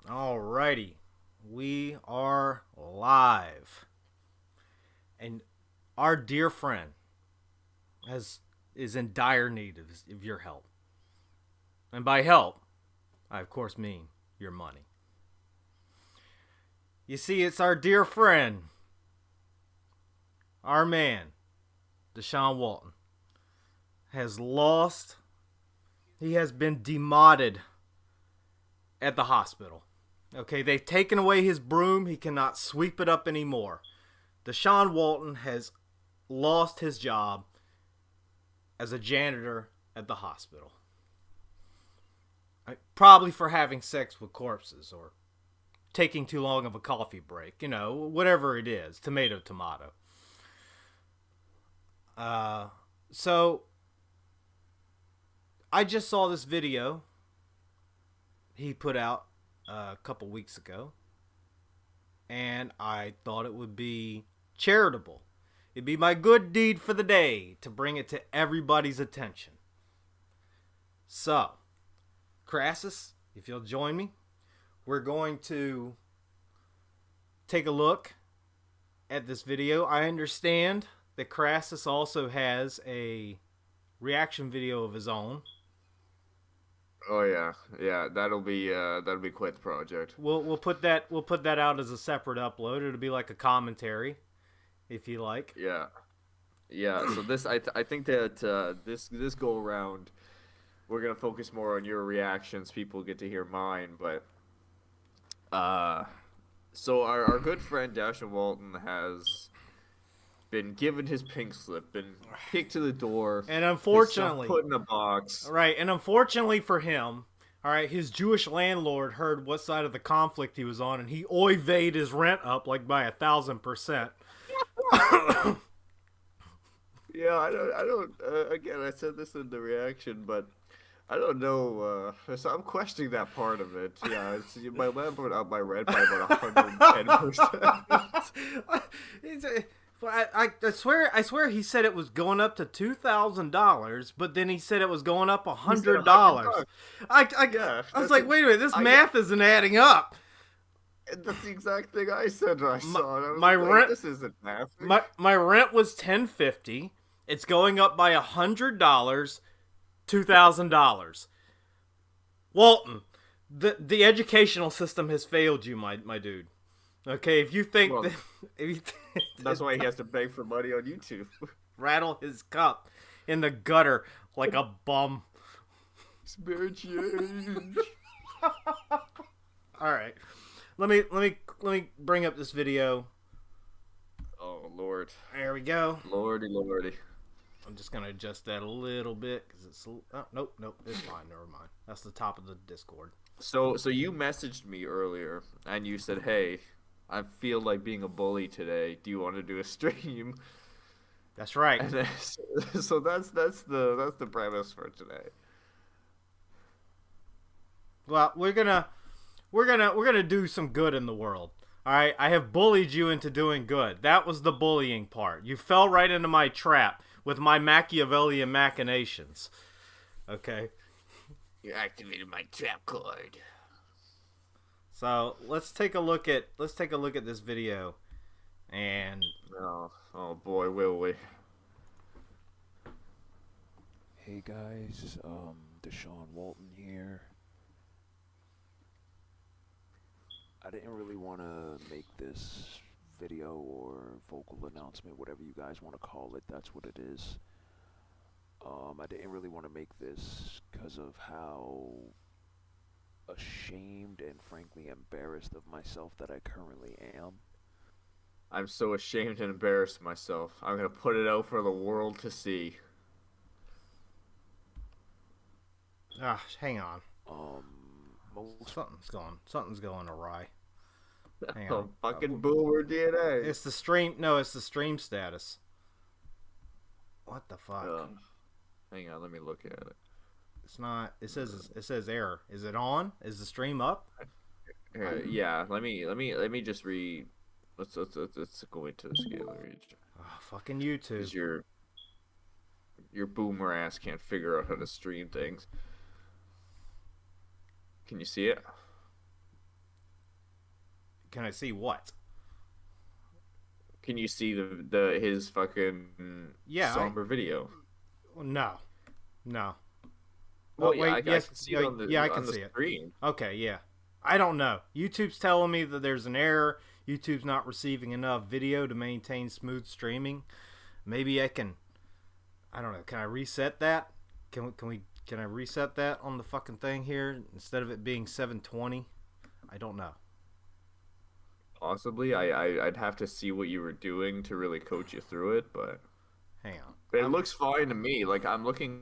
Alrighty, we are live, and our dear friend has is in dire need of your help. And by help, I of course mean your money. You see, it's our dear friend, our man, Deshaun Walton, has lost. He has been demoted at the hospital. Okay, they've taken away his broom. He cannot sweep it up anymore. Deshaun Walton has lost his job as a janitor at the hospital. Probably for having sex with corpses or taking too long of a coffee break. Whatever it is. Tomato, tomato. So I just saw this video he put out a couple weeks ago, and I thought it would be charitable. It'd be my good deed for the day to bring it to everybody's attention. So, Crassus, if you'll join me, we're going to take a look at this video. I understand that Crassus also has a reaction video of his own. Oh yeah. That'll be quite the project. We'll put that out as a separate upload. It'll be like a commentary, if you like. Yeah, yeah. So I think that this go around, we're gonna focus more on your reactions. People get to hear mine, but so our good friend Dasha Walton has been given his pink slip, been kicked to the door, And his stuff unfortunately, put in a box. right, and unfortunately for him, all right, his Jewish landlord heard what side of the conflict he was on, and he oy veyed his rent up like by 1,000%. Yeah, I don't. Again, I said this in the reaction, but I don't know. So I'm questioning that part of it. Yeah, my landlord up my rent by about 110%. I swear he said it was going up to $2,000, but then he said it was going up a He said hundred 100 dollars. bucks. I Yeah, I was like, wait a minute, this I got. math isn't adding up. That's the exact thing I said when I My, saw it. I was my like, rent this isn't math. my rent was $10.50. It's going up by $100, $2,000. Walton, the educational system has failed you, my dude. Okay, if you think Well, that, if you that's why he has to beg for money on YouTube. rattle his cup in the gutter like a bum. Spare change. All right, let me bring up this video. Oh Lord, There we go. Lordy, Lordy. I'm just gonna adjust that a little bit because it's nope, it's fine. Never mind. That's the top of the Discord. So you messaged me earlier and you said, "Hey, I feel like being a bully today. Do you want to do a stream?" That's right. And then, so that's the premise for today. Well, we're gonna do some good in the world. All right, I have bullied you into doing good. That was the bullying part. You fell right into my trap with my Machiavellian machinations. Okay, You activated my trap card. so let's take a look at this video, and Oh boy, will we? Hey guys, Deshaun Walton here. I didn't really want to make this video or vocal announcement, whatever you guys want to call it, that's what it is. I didn't really want to make this because of how ashamed and frankly embarrassed of myself that I currently am. I'm so ashamed and embarrassed of myself. I'm gonna put it out for the world to see. hang on, Most something's going awry. Hang Oh, on. fucking boomer DNA. It's the stream. No, it's the stream status. What the fuck? Hang on, let me look at it. It's not. It says error. Is it on? Is the stream up? Yeah, let me just read. Let's go into the scalar region. Oh, fucking YouTube. Because your boomer ass can't figure out how to stream things. Can you see it? can I see what? Can you see the his fucking Yeah, somber video? No, no. Well, Oh yeah, wait, I yes, can see it on the yeah, I can see it. screen. Okay, yeah. I don't know. YouTube's telling me that there's an error. YouTube's not receiving enough video to maintain smooth streaming. Maybe I can. I don't know. Can I reset that? Can I reset that on the fucking thing here instead of it being 720? I don't know. Possibly, I'd have to see what you were doing to really coach you through it, but Hang on. it looks fine to me. Like I'm looking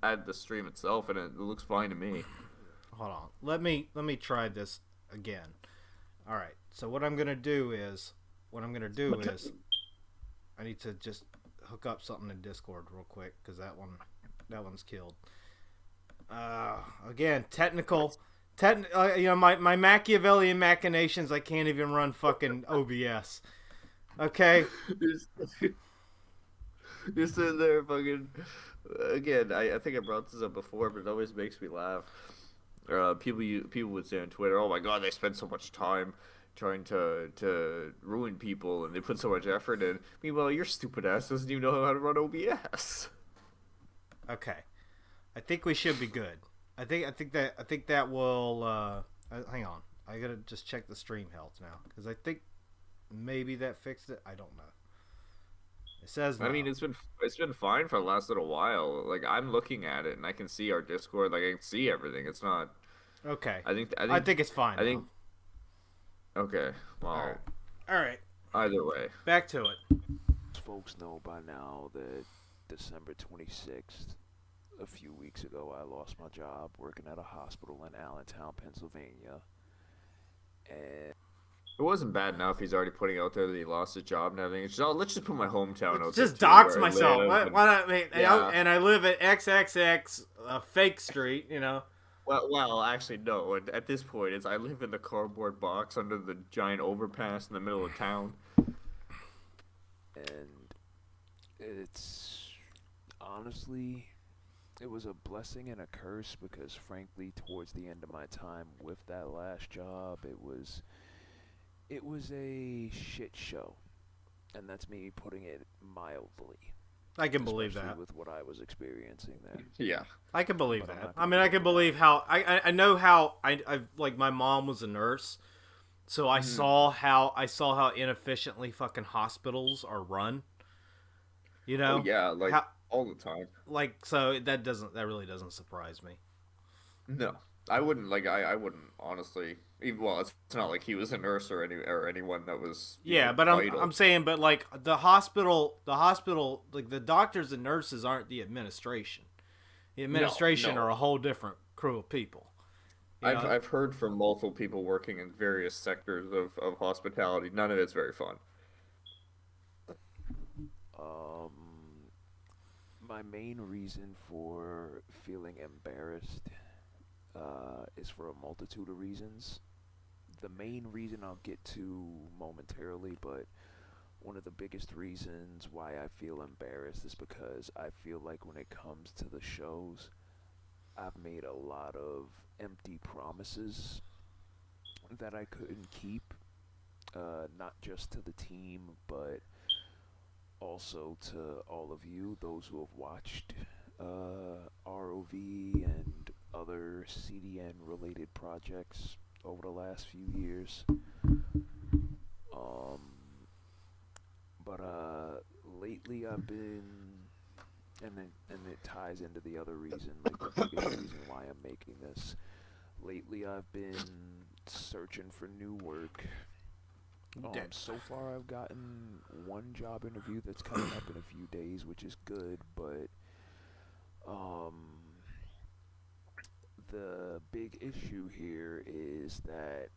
at the stream itself, and it looks fine to me. Hold on. Let me try this again. All right. So what I'm gonna do is I need to just hook up something in Discord real quick because that one's killed. Again, my Machiavellian machinations. I can't even run fucking OBS. Okay. You're sitting there fucking. Again, I think I brought this up before, but it always makes me laugh. People would say on Twitter, "Oh my God, they spend so much time trying to ruin people, and they put so much effort in." Meanwhile, your stupid ass doesn't even know how to run OBS. Okay. I think we should be good. I think that will. Hang on. I gotta just check the stream health now because I think maybe that fixed it. I don't know. It says no. I mean, it's been fine for the last little while. Like I'm looking at it, and I can see our Discord. Like I can see everything. It's not. Okay. I think it's fine. I think. Okay. Well. All right. Either way. Back to it. Folks know by now that December 26th, a few weeks ago, I lost my job working at a hospital in Allentown, Pennsylvania. And It wasn't bad enough he's already putting out there that he lost his job and everything. It's just, let's just put my hometown out there. Just dox where I myself. live, Why not? Yeah. And I live at XXX Fake Street. You know. Well, actually, no. At this point, I live in the cardboard box under the giant overpass in the middle of town. And it's honestly, it was a blessing and a curse because, frankly, towards the end of my time with that last job, it was a shit show, and that's me putting it mildly. I can believe especially that. with what I was experiencing there. Yeah. I can believe But I'm that. not I gonna mean, I talk can about believe how I know how I like my mom was a nurse, so I saw how inefficiently fucking hospitals are run. You know? Oh, yeah, like How- all the time. Like so that really doesn't surprise me. No, I wouldn't. Like I wouldn't honestly. Even well, it's not like he was a nurse or anyone that was. Yeah, but I'm saying, but like the hospital, like the doctors and nurses aren't the administration. The administration no. are a whole different crew of people. You know? I've heard from multiple people working in various sectors of hospitality. None of it's very fun. My main reason for feeling embarrassed is for a multitude of reasons. The main reason I'll get to momentarily, but one of the biggest reasons why I feel embarrassed is because I feel like when it comes to the shows, I've made a lot of empty promises that I couldn't keep, not just to the team, but also to all of you, those who have watched ROV and other CDN related projects over the last few years. But lately I've been, and it ties into the other reason, like the biggest reason why I'm making this. Lately I've been searching for new work. So far I've gotten one job interview that's coming up in a few days, which is good, but the big issue here is that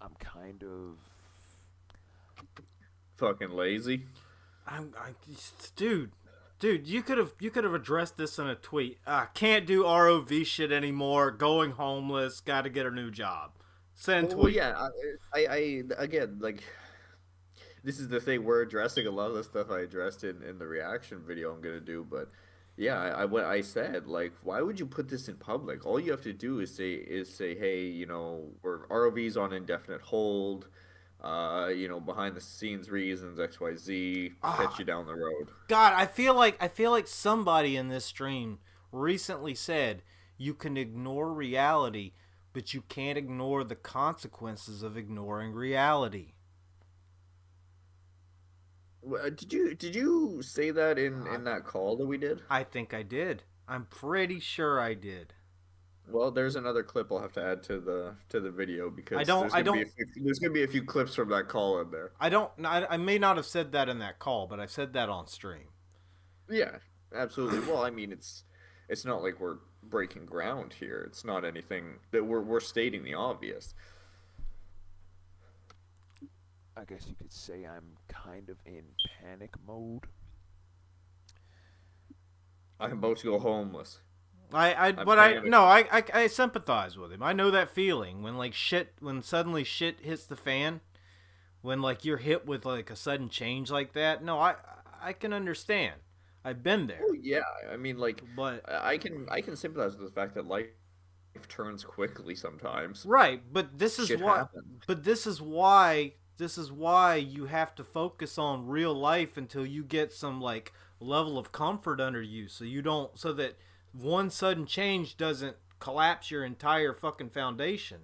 I'm kind of Fucking lazy. Dude, you could have addressed this in a tweet. Can't do ROV shit anymore. Going homeless. Got to get a new job. Send tweet. Well, yeah, I again, like, this is the thing, we're addressing a lot of the stuff I addressed in the reaction video I'm gonna do, but yeah, I said, like, why would you put this in public? All you have to do is say, hey, you know, ROV's on indefinite hold, behind the scenes reasons, XYZ, catch Ah, you down the road. God, I feel like somebody in this stream recently said you can ignore reality, but you can't ignore the consequences of ignoring reality. Did you say that in I, that call that we did? I think I did. I'm pretty sure I did. Well, there's another clip I'll have to add to the video I because don't I don't there's gonna be a few clips from that call in there. I may not have said that in that call, but I've said that on stream. Yeah, absolutely. Well, I mean, it's not like we're breaking ground here. It's not anything that we're stating the obvious. I guess you could say I'm kind of in panic mode. I'm about to go homeless. I'm But I panicked. no, I sympathize with him. I know that feeling when like shit, when suddenly shit hits the fan, when like you're hit with like a sudden change like that. No, I can understand. I've been Oh there, yeah, I mean, like, but I can sympathize with the fact that life turns quickly sometimes. right, but this is Shit what, happens. but this is why you have to focus on real life until you get some like level of comfort under you, so you don't, so that one sudden change doesn't collapse your entire fucking foundation.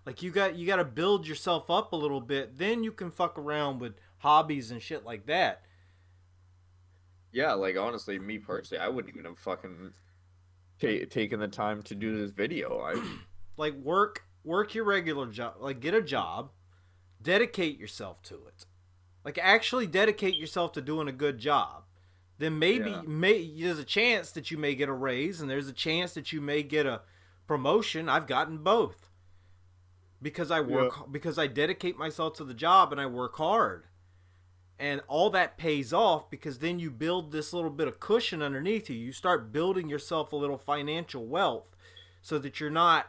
Like you got to build yourself up a little bit, then you can fuck around with hobbies and shit like that. Yeah, like honestly, me personally, I wouldn't even have fucking taken the time to do this video. I Like work your regular job, like get a job, dedicate yourself to it. Like actually dedicate yourself to doing a good job. Then yeah. there's a chance that you may get a raise and there's a chance that you may get a promotion. I've gotten both Yeah. because I dedicate myself to the job and I work hard. And all that pays off because then you build this little bit of cushion underneath you. You start building yourself a little financial wealth so that you're not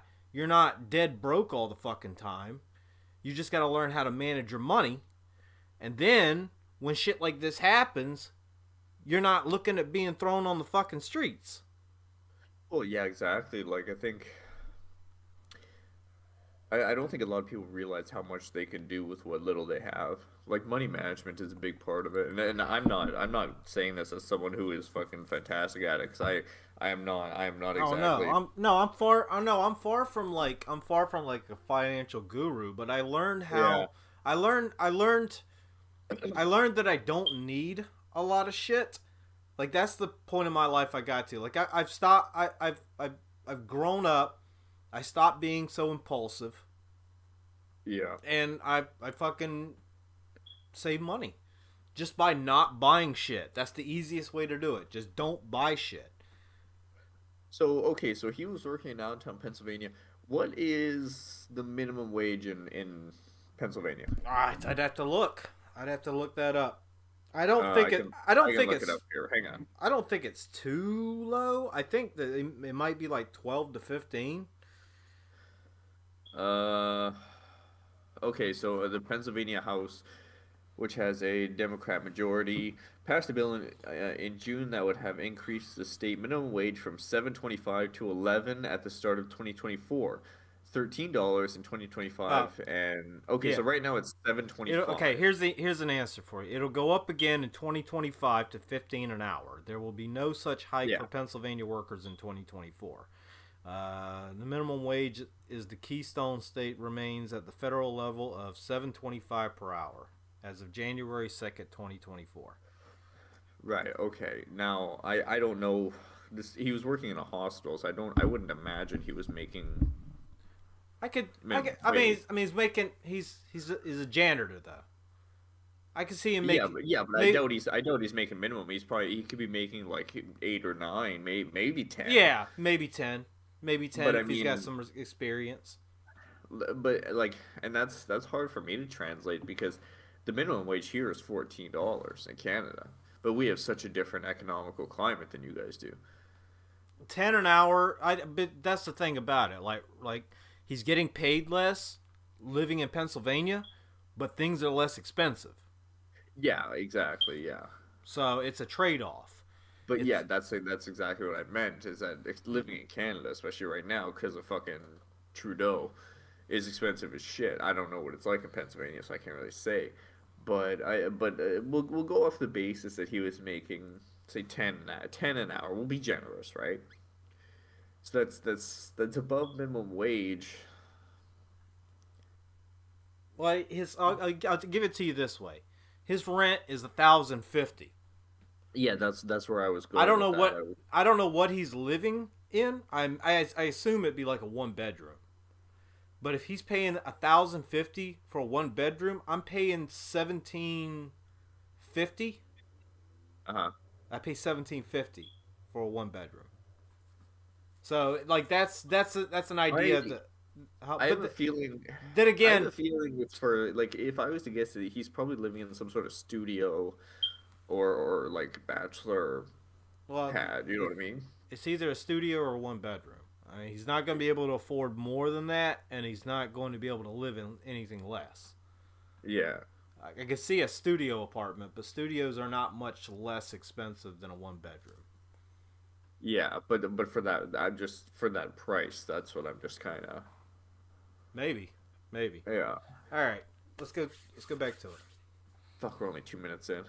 dead broke all the fucking time. You just got to learn how to manage your money. And then when shit like this happens, you're not looking at being thrown on the fucking streets. Well, yeah, exactly. Like I don't think a lot of people realize how much they can do with what little they have. Like money management is a big part of it, and I'm not saying this as someone who is fucking fantastic at it. Cause I am not Oh no, exactly. I'm far from like a financial guru, but Yeah. I learned I learned that I don't need a lot of shit. Like that's the point in my life I got to. Like I've stopped. I've grown up. I stopped being so impulsive, Yeah. and I fucking save money just by not buying shit. That's the easiest way to do it. Just don't buy shit. So okay, so he was working in downtown Pennsylvania. What is the minimum wage in Pennsylvania? I'd have to look. I'd have to look that up. I don't I think it. can I I don't can think look it it's. up here. Hang on. I don't think it's too low. I think that it might be like 12 to 15. Uh, okay, so the Pennsylvania House, which has a Democrat majority, passed a bill in June that would have increased the state minimum wage from 7.25 to 11 at the start of 2024. $13 in Uh, 2025 and okay, yeah. so right now it's Okay. 7.25. Here's an answer for you. It'll go up again in 2025 to 15 an hour. There will be no such hike Yeah. for Pennsylvania workers in 2024. The minimum wage is the Keystone State remains at the federal level of 7.25 per hour as of January 2nd, 2024. Right, okay. Now, I don't know this he was working in a hospital, so I wouldn't imagine he was making minimum wage. I mean, he's a janitor though. I could see him Yeah, making, but yeah, but may, I doubt he's making minimum. He could be making like 8 or 9, maybe 10. yeah, maybe 10 But I if he's got mean, some experience. but like, and that's hard for me to translate because the minimum wage here is $14 in Canada, but we have such a different economical climate than you guys do. 10 an hour. But that's the thing about it. Like he's getting paid less living in Pennsylvania, but things are less expensive. Yeah, exactly. Yeah, So it's a trade off. but yeah, It's that's exactly what I meant. Is that living in Canada, especially right now, because of fucking Trudeau, is expensive as shit. I don't know what it's like in Pennsylvania, so I can't really say. But we'll go off the basis that he was making say 10 an hour. We'll be generous, right? So that's above minimum wage. Well, I'll give it to you this way: his rent is $1,050. Yeah, that's where I was going. I don't know with what that. I don't know what he's living in. I assume it'd be like a 1 bedroom. But if he's paying $1,050 for a 1 bedroom, I'm paying $1,750. Uh-huh. I pay $1,750 for a 1 bedroom. So like that's an idea that. I have a feeling. Then I again, have a feeling it's for like if I was to guess it, he's probably living in some sort of studio, or like bachelor well, pad. You know what I mean? it's either a studio or a 1 bedroom. I mean, he's not going to be able to afford more than that, and he's not going to be able to live in anything less. Yeah. I can see a studio apartment, but studios are not much less expensive than a 1 bedroom. Yeah, but for that, I'm just for that price. That's what I'm just kind of. Maybe. Yeah. All right, let's go back to it. Fuck, we're only 2 minutes in.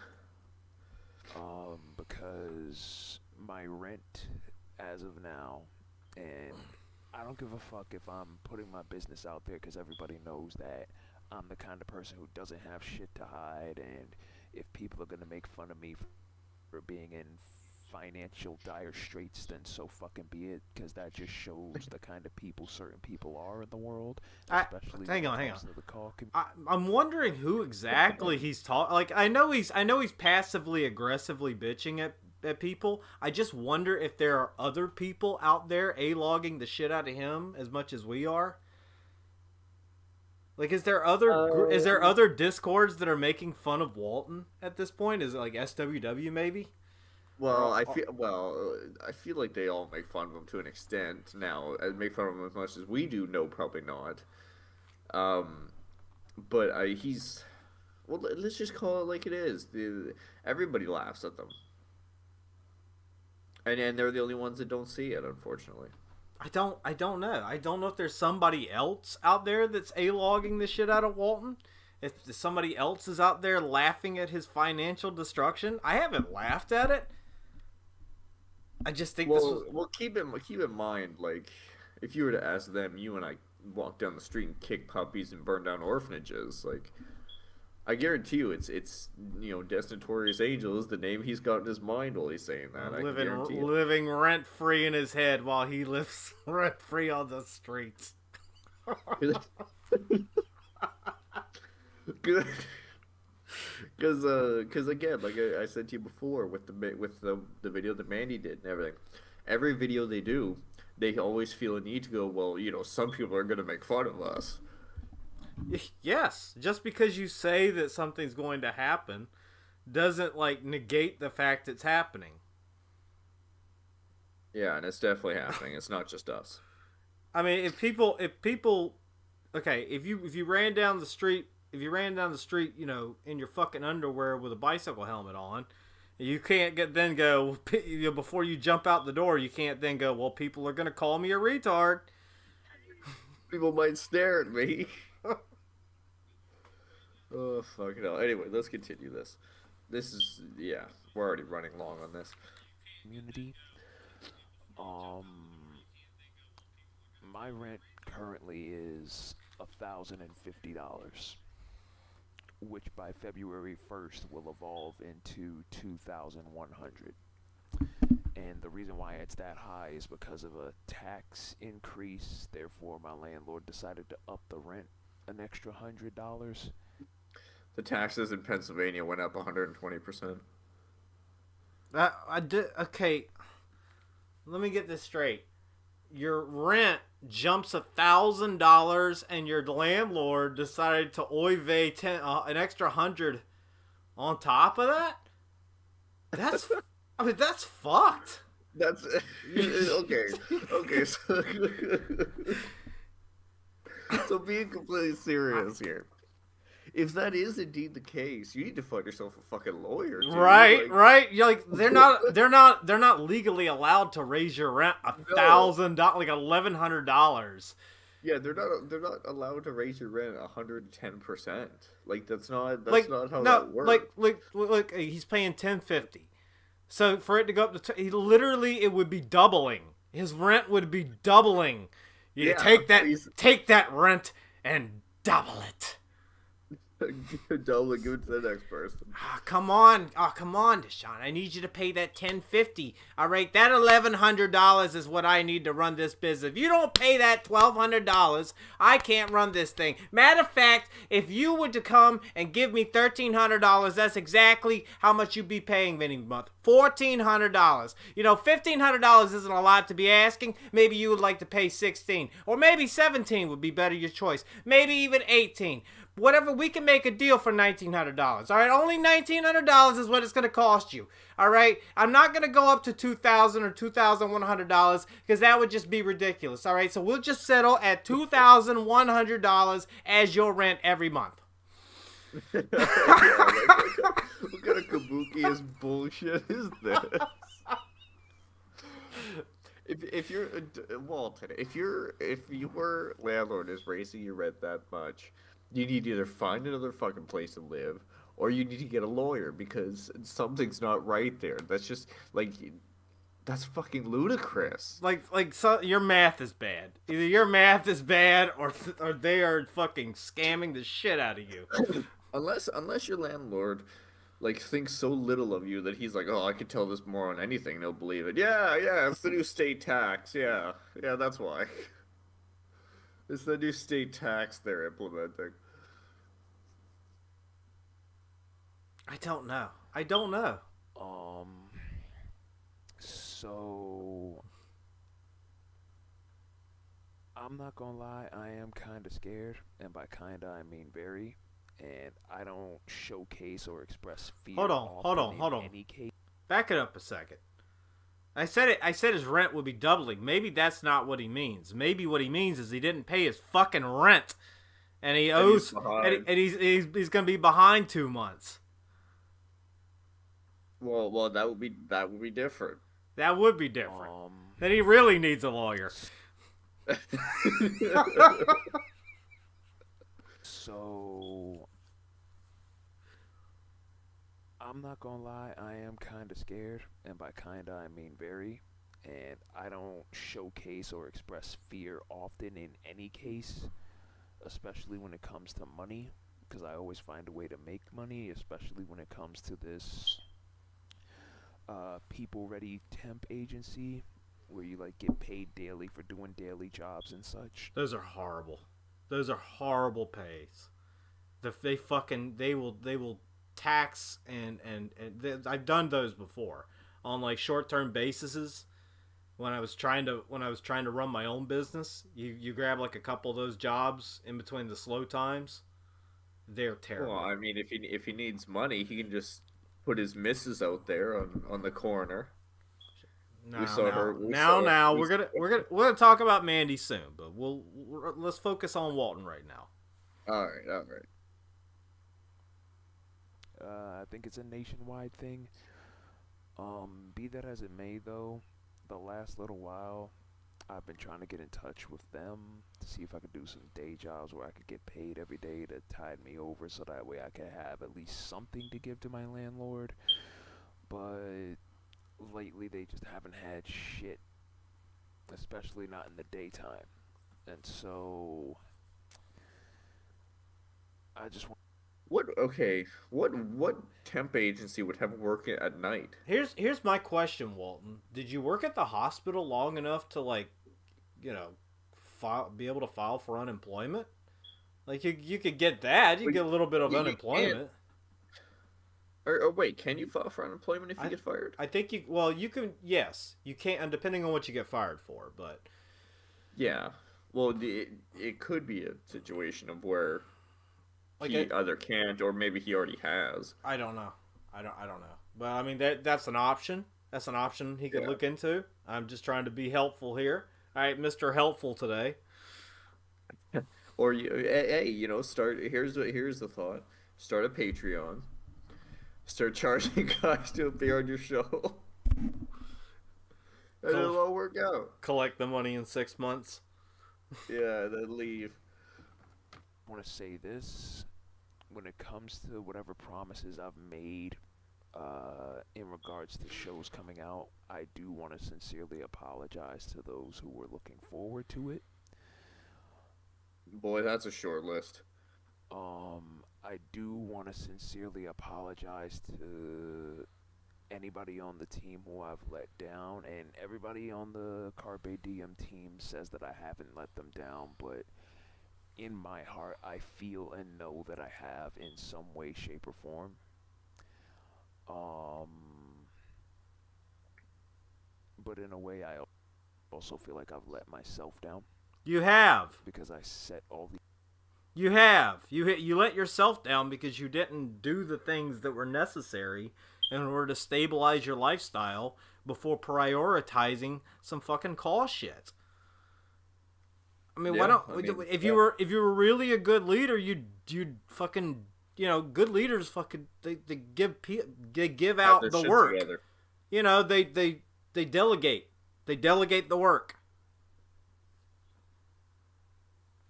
Because my rent as of now, and I don't give a fuck if I'm putting my business out there because everybody knows that I'm the kind of person who doesn't have shit to hide, and if people are gonna make fun of me for being in financial dire straits, then so fucking be it, because that just shows the kind of people certain people are in the world, especially hang when on. it comes to the call I'm wondering who exactly he's talking. Like I know he's passively aggressively bitching at people. I just wonder if there are other people out there logging the shit out of him as much as we are. Like, is there other discords that are making fun of Walton at this point? Is it like SWW maybe? Well, I feel like they all make fun of him to an extent now. Make fun of him as much as we do. No, probably not. But he's. Well, let's just call it like it is. Everybody laughs at them, and they're the only ones that don't see it, unfortunately. I don't know. I don't know if there's somebody else out there that's logging the shit out of Walton. If somebody else is out there laughing at his financial destruction. I haven't laughed at it. I just think well, keep in mind, like, if you were to ask them, you and I walk down the street and kick puppies and burn down orphanages, like, I guarantee you, it's Destinatorious Angel is the name he's got in his mind while he's saying that. Living rent free in his head while he lives rent free on the streets. Good. Because again, like I said to you before, with the video that Mandy did and everything, every video they do, they always feel a need to go, well, some people are gonna make fun of us. Yes, just because you say that something's going to happen, doesn't like negate the fact it's happening. Yeah, and it's definitely happening. It's not just us. I mean, if people, okay, if you ran down the street. If you ran down the street, in your fucking underwear with a bicycle helmet on, you can't go before you jump out the door. You can't then go, well, people are gonna call me a retard. People might stare at me. Oh, fucking hell. Anyway, let's continue this. This is, we're already running long on this. Community. My rent currently is $1,050. Which by February 1st will evolve into $2,100. And the reason why it's that high is because of a tax increase. Therefore, my landlord decided to up the rent an extra $100. The taxes in Pennsylvania went up 120%. I did. Okay, let me get this straight. Your rent jumps $1,000, and your landlord decided to oivey an extra 100 on top of that. That's, that's fucked. That's okay. Okay, so being completely serious here. If that is indeed the case, you need to find yourself a fucking lawyer. Dude. Right. You're like they're not legally allowed to raise your rent $1,000, like $1,100. Yeah, they're not allowed to raise your rent 110%. Like that's Like not how no, that works. he's paying 1050. So for it to go up to he literally it would be doubling. His rent would be doubling. You Yeah, please take that rent and double it. double give it to the next person. Come on, Deshaun. I need you to pay that $1,050. All right, that $1,100 is what I need to run this business. If you don't pay that $1,200, I can't run this thing. Matter of fact, if you were to come and give me $1,300, that's exactly how much you'd be paying any month. $1,400. You know, $1,500 isn't a lot to be asking. Maybe you would like to pay $16, or maybe $17 would be better your choice. Maybe even $18. Whatever, we can make a deal for $1,900. All right, only $1,900 is what it's going to cost you. All right, I'm not going to go up to $2,000 or $2,100 because that would just be ridiculous. All right, so we'll just settle at $2,100 as your rent every month. Yeah, what kind of kabuki is bullshit is this? If you're Walton, if your landlord is raising your rent that much, you need to either find another fucking place to live, or you need to get a lawyer because something's not right there. That's just like that's fucking ludicrous. So your math is bad. Either your math is bad, or they are fucking scamming the shit out of you. Unless your landlord like thinks so little of you that he's like, oh, I could tell this moron anything, they'll believe it. Yeah, it's the new state tax. Yeah, that's why. It's the new state tax they're implementing. I don't know. So I'm not gonna lie, I am kind of scared, and by kinda I mean very. And I don't showcase or express fear. Hold on. Any case. Back it up a second. I said his rent would be doubling. Maybe that's not what he means. Maybe what he means is he didn't pay his fucking rent, and he owes, and he's gonna be behind 2 months. Well, that would be different. That would be different. Then he really needs a lawyer. So I'm not gonna lie, I am kind of scared, and by kinda I mean very. And I don't showcase or express fear often in any case, especially when it comes to money, because I always find a way to make money, especially when it comes to this people ready temp agency where you like get paid daily for doing daily jobs and such. Those are horrible. Those are horrible pays. They will tax and I've done those before on like short-term bases. When I was trying to run my own business, you grab like a couple of those jobs in between the slow times. They're terrible. Well, I mean, if he needs money, he can just put his missus out there on the corner. We're gonna talk about Mandy soon, but let's focus on Walton right now. All right. I think it's a nationwide thing. Be that as it may, though, the last little while, I've been trying to get in touch with them to see if I could do some day jobs where I could get paid every day to tide me over, so that way I could have at least something to give to my landlord. But lately, they just haven't had shit, especially not in the daytime. And so I just want. What temp agency would have work at night? Here's my question, Walton. Did you work at the hospital long enough to be able to file for unemployment? Like you could get that. You get a little bit of unemployment. Or wait, can you file for unemployment if you get fired? I think you can. Yes, you can, depending on what you get fired for. But yeah, well, it could be a situation of where he either can't or maybe he already has. I don't know. But I mean that's an option. That's an option he could look into. I'm just trying to be helpful here. All right, Mr. Helpful today. Or start. Here's the thought. Start a Patreon. Start charging guys to appear on your show. And it'll all work out. Collect the money in 6 months. Yeah, then leave. I want to say this. When it comes to whatever promises I've made in regards to shows coming out, I do want to sincerely apologize to those who were looking forward to it. Boy, that's a short list. I do want to sincerely apologize to anybody on the team who I've let down, and everybody on the Carpe Diem team says that I haven't let them down, but in my heart, I feel and know that I have in some way, shape, or form. Um, but in a way, I also feel like I've let myself down You have. because I set all the You have. You let yourself down because you didn't do the things that were necessary in order to stabilize your lifestyle before prioritizing some fucking call shit. I mean, why Yeah, don't I mean, if yeah. you were really a good leader, you'd fucking, good leaders fucking they give Have out their the shit work. together. They delegate. They delegate the work.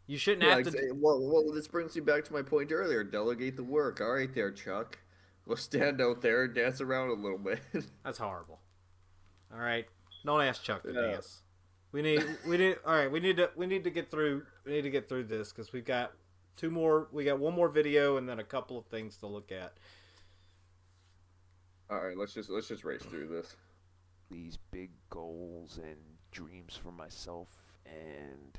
You shouldn't Yeah, have to. well, this brings you back to my point earlier. Delegate the work. All right, there, Chuck. Go stand out there and dance around a little bit. That's horrible. All right, don't ask Chuck to Yeah. dance. We need. All right, we need to get through. We need to get through this because we've got two more. We got one more video and then a couple of things to look at. All right, let's just race through this. these big goals and dreams for myself and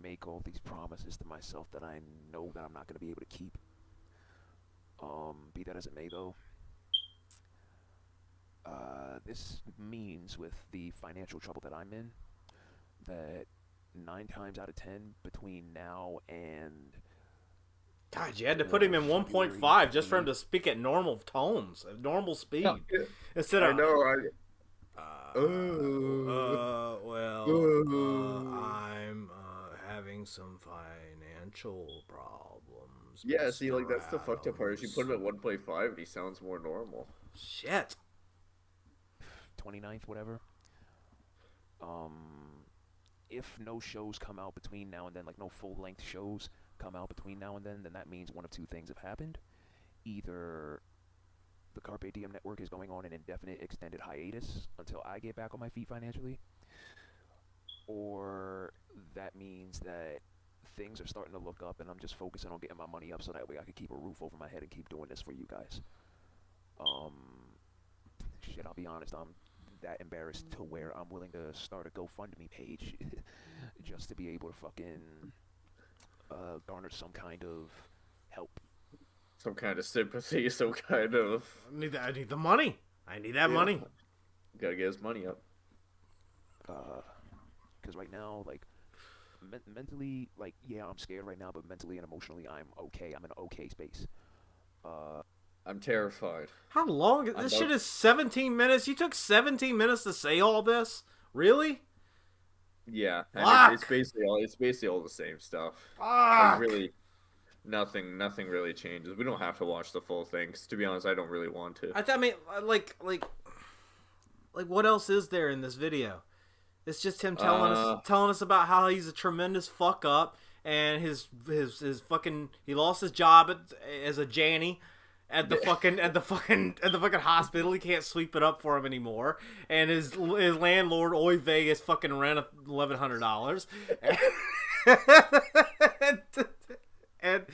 make all these promises to myself that I know that I'm not going to be able to keep. Be that as it may, though, this means with the financial trouble that I'm in, that 9 times out of 10 between now and God, you had to put him in 1.5 just for him to speak at normal tones, at normal speed, instead I of. know. I'm having some financial problems. Yeah, see, Mr. like that's the fucked up part. Is you put him at Adams. 1.5, and he sounds more normal. Shit. 29th, whatever. If no shows come out between now and then, like no full-length shows come out between now and then that means one of two things have happened. Either the Carpe Diem network is going on an indefinite extended hiatus until I get back on my feet financially, or that means that things are starting to look up and I'm just focusing on getting my money up so that way I can keep a roof over my head and keep doing this for you guys. Shit, I'll be honest, I'm that embarrassed to where I'm willing to start a GoFundMe page just to be able to fucking garner some kind of help. Some kind of sympathy, some kind of. I need the money. I need that money. Gotta get his money up. Because right now, like, mentally, like, yeah, I'm scared right now, but mentally and emotionally, I'm okay. I'm in an okay space. I'm terrified. How long? This shit is 17 minutes. You took 17 minutes to say all this? Really? Yeah, and Fuck. it's basically all the same stuff. Fuck. Like, really, nothing really changes. We don't have to watch the full thing. 'Cause to be honest, I don't really want to. I mean, like, what else is there in this video? It's just him telling us about how he's a tremendous fuck up and his fucking he lost his job as a Janny at the fucking hospital. He can't sweep it up for him anymore, and his landlord Oy Vey is fucking rent $1,100. and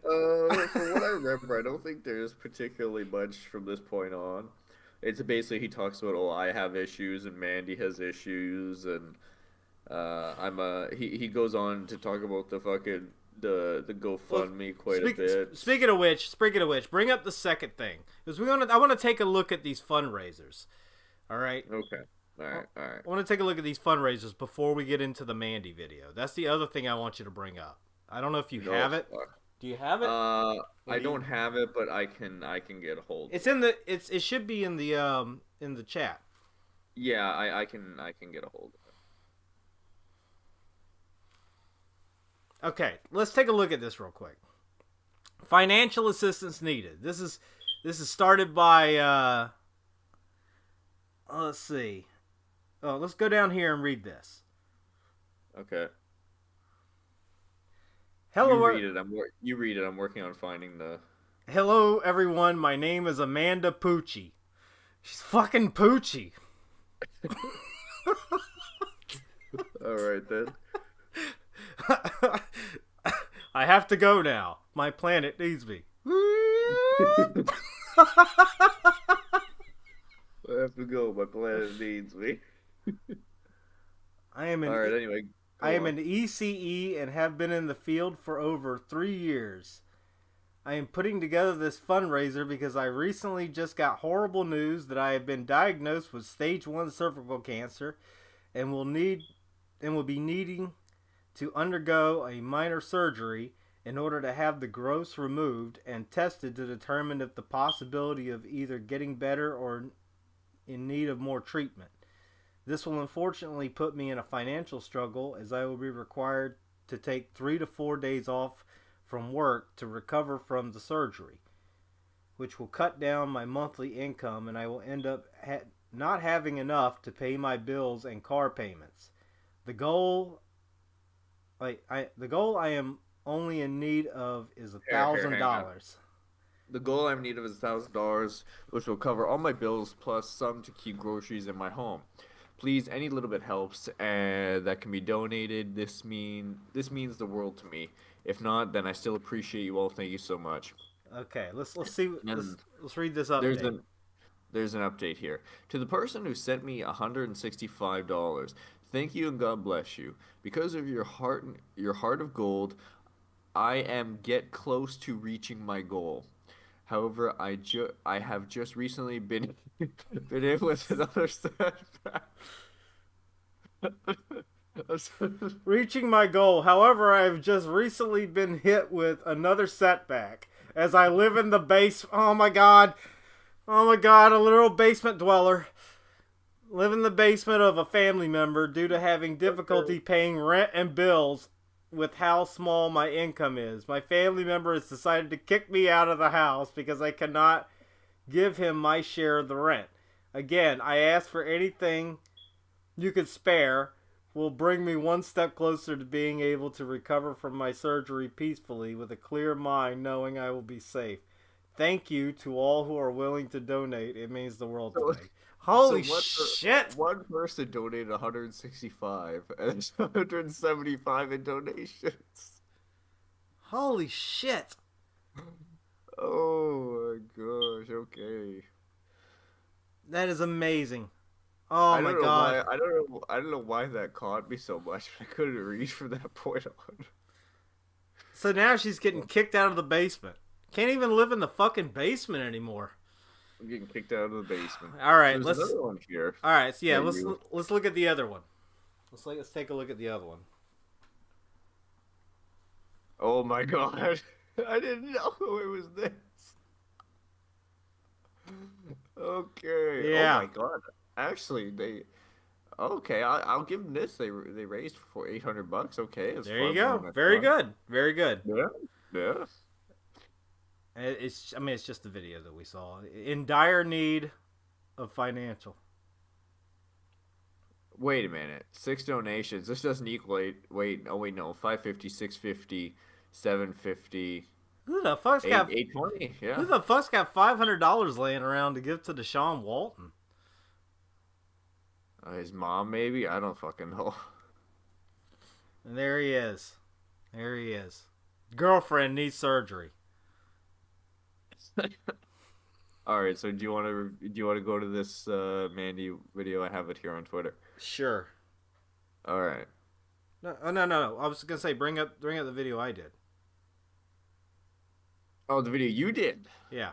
From what I remember, I don't think there's particularly much from this point on. It's basically he talks about, oh, I have issues and Mandy has issues, and he goes on to talk about the fucking the GoFundMe quite a bit. Speaking of which, bring up the second thing because I want to take a look at these fundraisers. All right. Okay. All right. I want to take a look at these fundraisers before we get into the Mandy video. That's the other thing I want you to bring up. I don't know if you have it. Do you have it? I don't have it, but I can get a hold. It's in the it should be in the chat. Yeah, I can get a hold of it. Okay, let's take a look at this real quick. Financial assistance needed. This is started by let's see. Oh, let's go down here and read this. Okay. Hello, You read it. You read it. I'm working on finding the. hello, everyone. My name is Amanda Poochie. She's fucking Poochie. All right then. I have to go now. My planet needs me. I have to go. My planet needs me. I am All right. Anyway, I go am on. an ECE and have been in the field for over 3 years. I am putting together this fundraiser because I recently just got horrible news that I have been diagnosed with stage 1 cervical cancer and will be needing to undergo a minor surgery in order to have the growths removed and tested to determine if the possibility of either getting better or in need of more treatment. This will unfortunately put me in a financial struggle as I will be required to take 3 to 4 days off from work to recover from the surgery, which will cut down my monthly income and I will end up not having enough to pay my bills and car payments. The goal I am only in need of is Here, hang on. $1,000. The goal I'm in need of is $1,000, which will cover all my bills plus some to keep groceries in my home. Please, any little bit helps, and that can be donated. This means the world to me. If not, then I still appreciate you all. Thank you so much. Okay, let's see. And Let's read this there's update. an there's an update here. To the person who sent me $165, thank you and God bless you. Because of your heart of gold, I am get close to reaching my goal. However, I have just recently been been hit with another setback. Reaching my goal. However, I have just recently been hit with another setback as I live in the base. Oh my god. Oh my god, a literal basement dweller. Live in the basement of a family member due to having difficulty paying rent and bills with how small my income is. My family member has decided to kick me out of the house because I cannot give him my share of the rent. Again, I ask for anything you could spare will bring me one step closer to being able to recover from my surgery peacefully with a clear mind, knowing I will be safe. Thank you to all who are willing to donate. It means the world to So, me. Holy so shit! one person donated 165 and there's 175 in donations. Holy shit! Oh my gosh, okay. That is amazing. Oh my god. I don't know why that caught me so much, but I couldn't read from that point on. So now she's getting kicked out of the basement. Can't even live in the fucking basement anymore. I'm getting kicked out of the basement. All right, There's let's. another one here. All right, so yeah, Yeah, let's look at the other one. Let's take a look at the other one. Oh my god. I didn't know it was this. Okay. Yeah. Oh my god. Actually, they. Okay, I'll give them this. They raised for $800. Okay, it's There you far more go. than I Very thought. good. Very good. Yeah. Yeah. I mean, it's just the video that we saw. In dire need of financial. Wait a minute. 6 donations. This doesn't equal 8. Wait. Oh wait, no. 550, 650, 750, Who the fuck's got 820. Yeah. Who the fuck's got $500 laying around to give to Deshaun Walton? His mom, maybe? I don't fucking know. And there he is. There he is. Girlfriend needs surgery. All right, so do you want to go to this Mandy video? I have it here on Twitter. Sure. All right. No. I was gonna say bring up the video I did. Oh, the video you did. Yeah.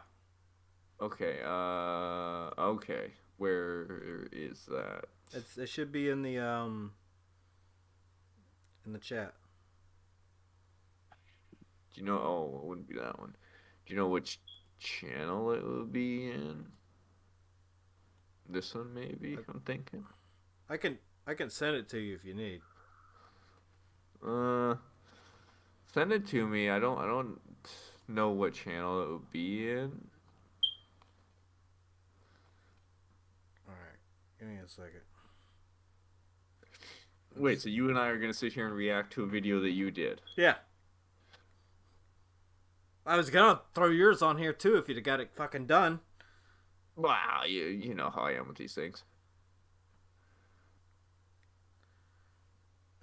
Okay. Okay. Where is that? It should be in the chat. Do you know? Oh, it wouldn't be that one. Do you know which channel it would be in? This one, maybe. I'm thinking. I can send it to you if you need. Send it to me. I don't know what channel it would be in. All right. Give me a second. Wait, so you and I are gonna sit here and react to a video that you did? Yeah. I was gonna throw yours on here too if you'd have got it fucking done. Wow, you know how I am with these things.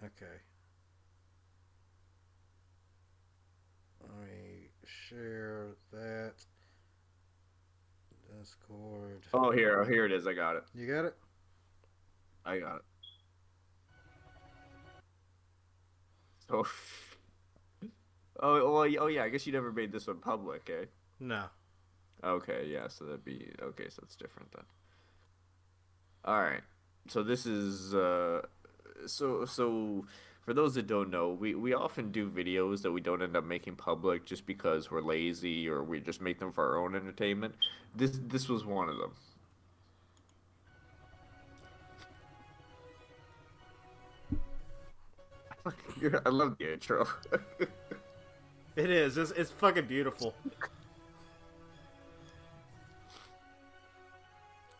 Okay. Let me share that. Discord. Oh, here it is. I got it. You got it? I got it. So, oh yeah. I guess you never made this one public, eh? No. Okay, yeah. So that'd be okay. So it's different then. All right. So this is so for those that don't know, we often do videos that we don't end up making public just because we're lazy or we just make them for our own entertainment. This was one of them. I love the intro. It is. It's fucking beautiful.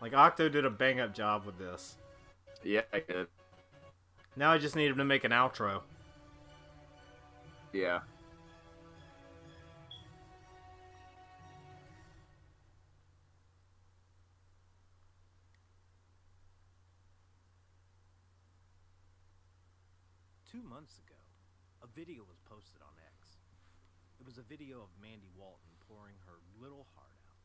Like, Octo did a bang-up job with this. Yeah, I get it. Now I just need him to make an outro. Yeah. Months ago, a video was posted on X. It was a video of Mandy Walton pouring her little heart out.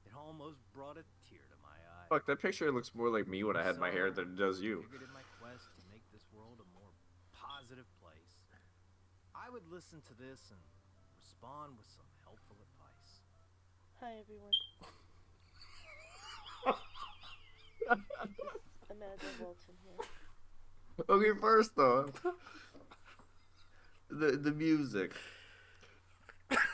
It almost brought a tear to my eye. Fuck, that picture looks more like me when I had my hair than it does you. Figured in my quest to make this world a more positive place, I would listen to this and respond with some helpful advice. Hi everyone. Amanda Walton here. Okay, first off, the music.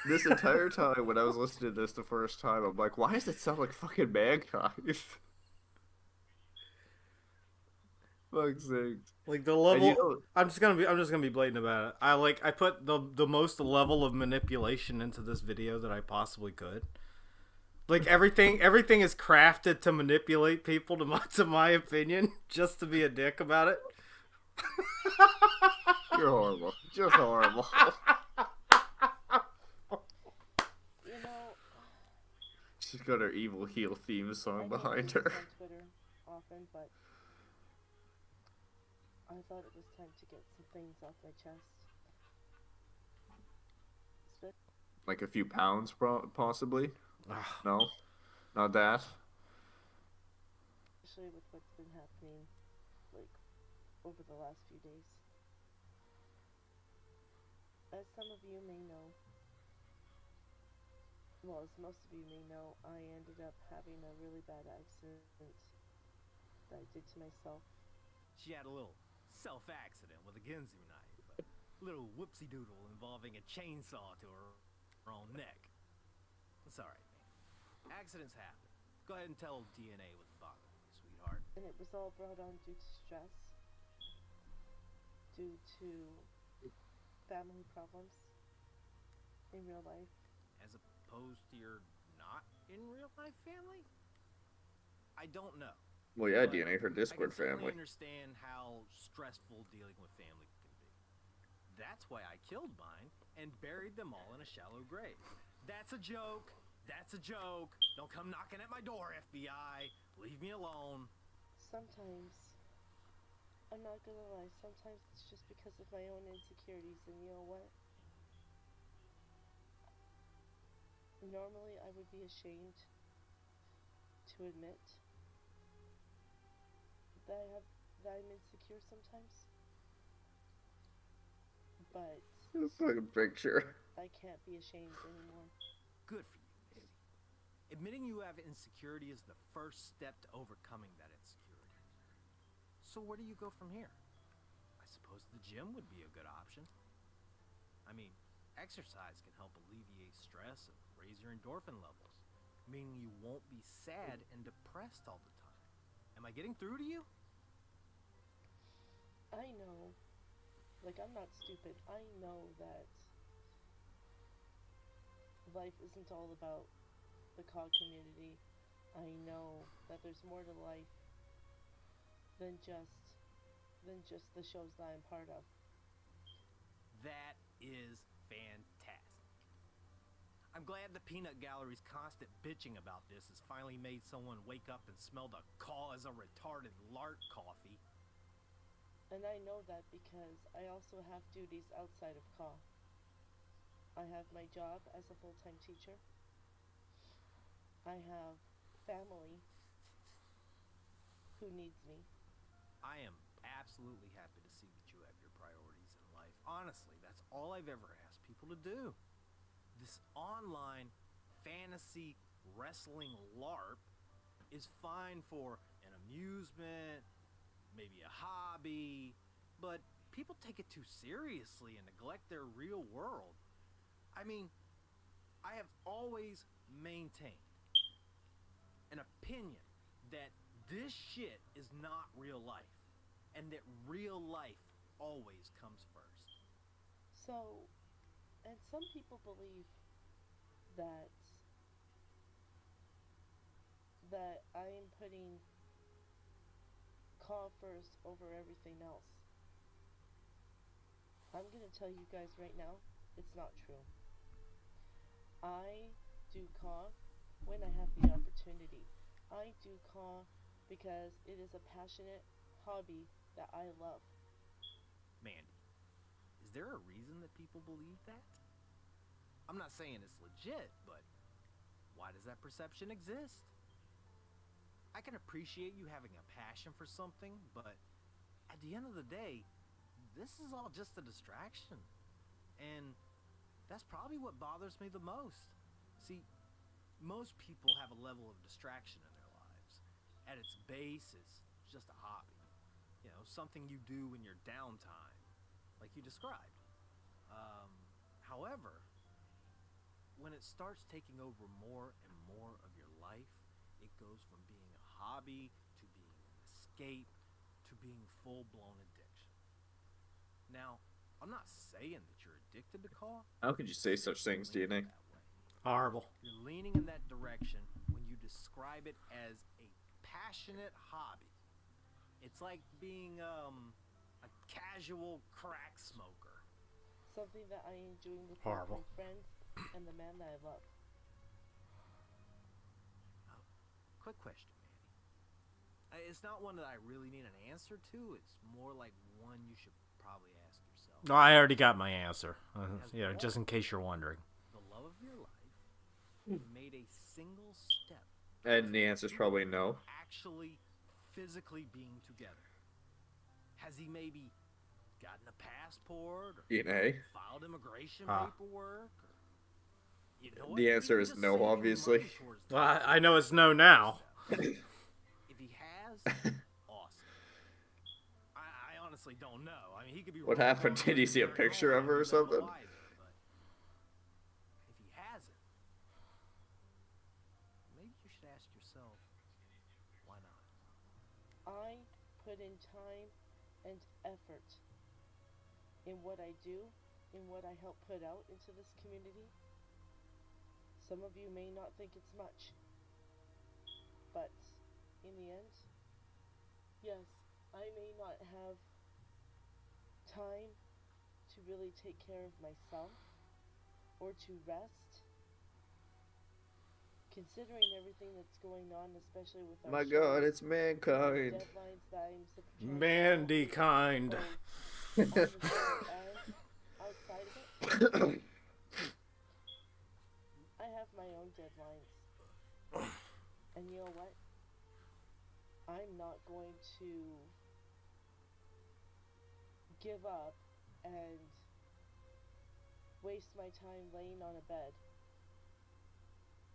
This entire time when I was listening to this the first time, I'm like, why does it sound like fucking Mankind? Fuck's sakes. Like the level, And you know, I'm just gonna be blatant about it. I put the most level of manipulation into this video that I possibly could. Like everything is crafted to manipulate people to my opinion, just to be a dick about it. you're horrible. Just horrible. You know, She's got her evil heel theme I song don't behind use her. on Twitter often, but I thought it was time to get some things off my chest. Like a few pounds, possibly. Ah, No, not that. Especially with what's been happening, like, over the last few days. As some of you may know, well, as most of you may know, I ended up having a really bad accident that I did to myself. she had a little self-accident with a Ginsu knife, a little whoopsie-doodle involving a chainsaw to her own neck. It's alright, man. Accidents happen. Go ahead and tell DNA what's bothering you, sweetheart. And it was all brought on due to stress, due to family problems in real life. As opposed to your not in real life family? I don't know. Well, yeah, But DNA, her I Discord can certainly family. understand how stressful dealing with family can be. That's why I killed mine and buried them all in a shallow grave. That's a joke. That's a joke. Don't come knocking at my door, FBI. Leave me alone. Sometimes, I'm not gonna lie, sometimes it's just because of my own insecurities, and you know what? Normally, I would be ashamed to admit that I'm insecure sometimes. But This fucking picture. I can't be ashamed anymore. Good for you, Missy. Admitting you have insecurity is the first step to overcoming that insecurity. So where do you go from here? I suppose the gym would be a good option. I mean, exercise can help alleviate stress and raise your endorphin levels, meaning you won't be sad and depressed all the time. Am I getting through to you? I know, like, I'm not stupid. I know that life isn't all about the COG community. I know that there's more to life than just than just the shows that I'm part of. That is fantastic. I'm glad the Peanut Gallery's constant bitching about this has finally made someone wake up and smell the call as a retarded lart coffee. And I know that because I also have duties outside of CAW. I have my job as a full-time teacher. I have family who needs me. I am absolutely happy to see that you have your priorities in life. Honestly, that's all I've ever asked people to do. This online fantasy wrestling LARP is fine for an amusement, maybe a hobby, but people take it too seriously and neglect their real world. I mean, I have always maintained an opinion that this shit is not real life, and that real life always comes first. So, and some people believe that I am putting CAW first over everything else. I'm gonna tell you guys right now, it's not true. I do CAW when I have the opportunity. I do CAW because it is a passionate hobby that I love. Mandy, is there a reason that people believe that? I'm not saying it's legit, but why does that perception exist? I can appreciate you having a passion for something, but at the end of the day, this is all just a distraction. And that's probably what bothers me the most. See, most people have a level of distraction in their lives. At its base, it's just a hobby. You know, something you do in your downtime, like you described. However, when it starts taking over more and more of your life, it goes from being a hobby to being an escape to being full-blown addiction. Now, I'm not saying that you're addicted to CAW. How could you say such things, DNA? Horrible. You're leaning in that direction when you describe it as a passionate hobby. It's like being a casual crack smoker. Something that I enjoy with Horrible. my friends and the man that I love. Quick question, Mandy. It's not one that I really need an answer to. It's more like one you should probably ask yourself. No, I already got my answer. Has You know, just in case you're wondering. the love of your life made a single step And the answer's probably no. actually physically being together? Has he maybe gotten a passport or DNA. filed immigration Ah. paperwork? Or, you know what? The answer Even is just no, saving obviously. money towards Well, I taxes. know it's no now. If he has, awesome. I honestly don't know. I mean, he could be. What rolling happened? around Did he see a very picture hard of her or and don't know something? why, but if he hasn't, maybe you should ask yourself, why not? I put in time and effort in what I do, in what I help put out into this community. Some of you may not think it's much, but in the end, yes, I may not have time to really take care of myself or to rest. Considering everything that's going on, especially with our My show, God, it's mankind. deadlines that I'm trying to Mandykind. on the show and outside of it, I have my own deadlines. And you know what? I'm not going to give up and waste my time laying on a bed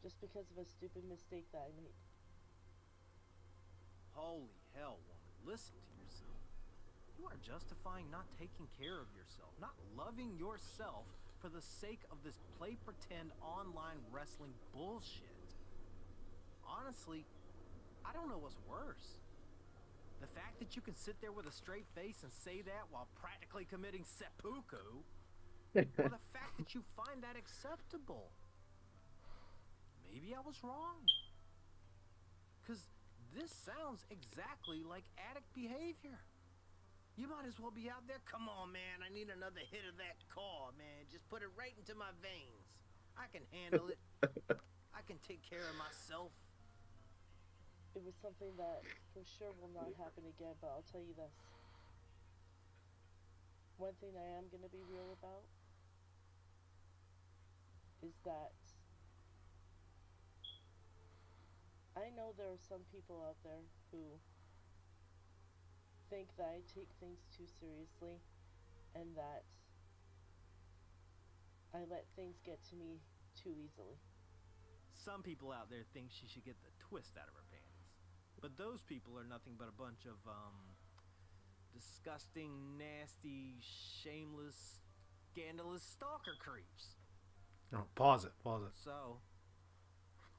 just because of a stupid mistake that I made. Holy hell, woman, listen to yourself. You are justifying not taking care of yourself, not loving yourself for the sake of this play pretend online wrestling bullshit. Honestly, I don't know what's worse. The fact that you can sit there with a straight face and say that while practically committing seppuku, or the fact that you find that acceptable. Maybe I was wrong. Because this sounds exactly like addict behavior. You might as well be out there. Come on, man. I need another hit of that core, man. Just put it right into my veins. I can handle it. I can take care of myself. It was something that for sure will not happen again, but I'll tell you this. One thing I am going to be real about is that I know there are some people out there who think that I take things too seriously and that I let things get to me too easily. Some people out there think she should get the twist out of her panties. But those people are nothing but a bunch of, disgusting, nasty, shameless, scandalous stalker creeps. Oh, pause it. So,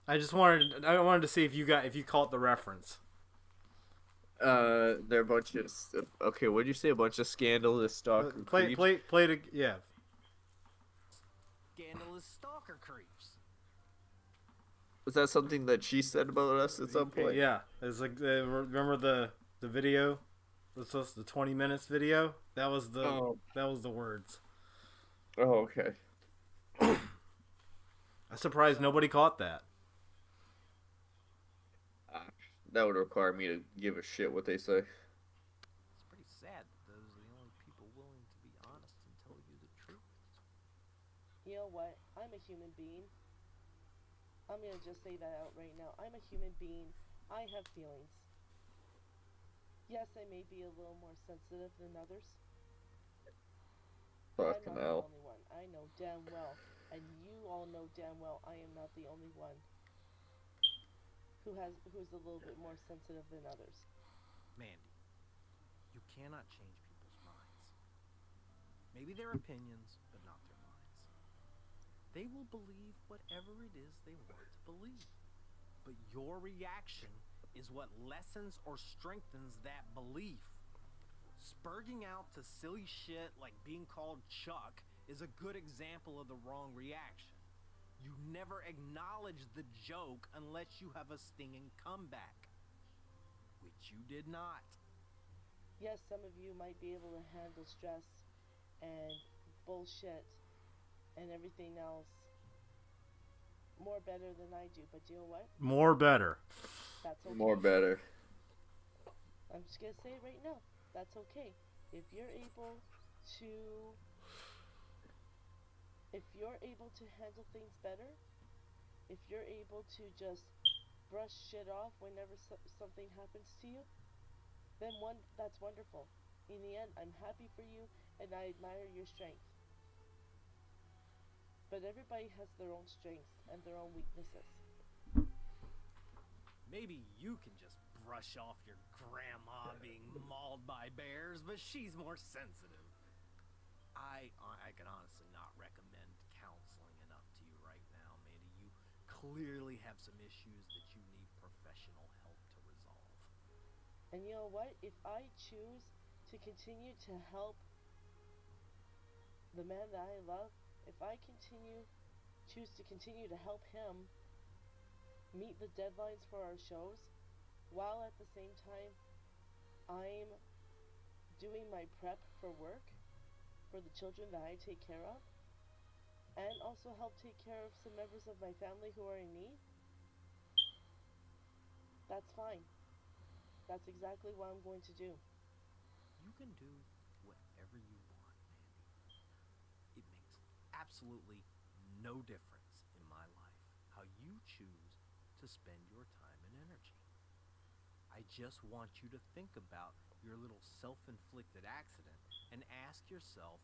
I wanted to see if you caught the reference. They're a bunch of. Okay, what'd you say? A bunch of scandalous stalker creeps? Play it. Yeah. scandalous stalker creeps. Was that something that she said about us at some point? Yeah, it's like remember the video? What's this? The 20 minutes video? That was the words. Oh, okay. I'm surprised nobody caught that. That would require me to give a shit what they say. It's pretty sad that those are the only people willing to be honest and tell you the truth. You know what? I'm a human being. I'm gonna just say that out right now. I'm a human being. I have feelings. Yes, I may be a little more sensitive than others. But Fucking I'm not hell. the only one. I know damn well, and you all know damn well, I am not the only one who's a little bit more sensitive than others. Mandy, you cannot change people's minds. Maybe their opinions, but not their minds. They will believe whatever it is they want to believe. But your reaction is what lessens or strengthens that belief. Spurging out to silly shit like being called Chuck is a good example of the wrong reaction. You never acknowledge the joke unless you have a stinging comeback, which you did not. Yes, some of you might be able to handle stress and bullshit and everything else more better than I do, but you know what? More better. That's okay. More better. I'm just gonna say it right now. That's okay. If you're able to handle things better, if you're able to just brush shit off whenever something happens to you, then that's wonderful. In the end, I'm happy for you and I admire your strength. But everybody has their own strengths and their own weaknesses. Maybe you can just brush off your grandma being mauled by bears, but she's more sensitive. I can honestly not recommend counseling enough to you right now, Mandy. You clearly have some issues that you need professional help to resolve. And you know what? If I choose to continue to help the man that I love, if I choose to continue to help him meet the deadlines for our shows, while at the same time I'm doing my prep for work for the children that I take care of, and also help take care of some members of my family who are in need, that's fine. That's exactly what I'm going to do. You can do whatever you want, Mandy. It makes absolutely no difference in my life how you choose to spend your time and energy. I just want you to think about your little self-inflicted accident and ask yourself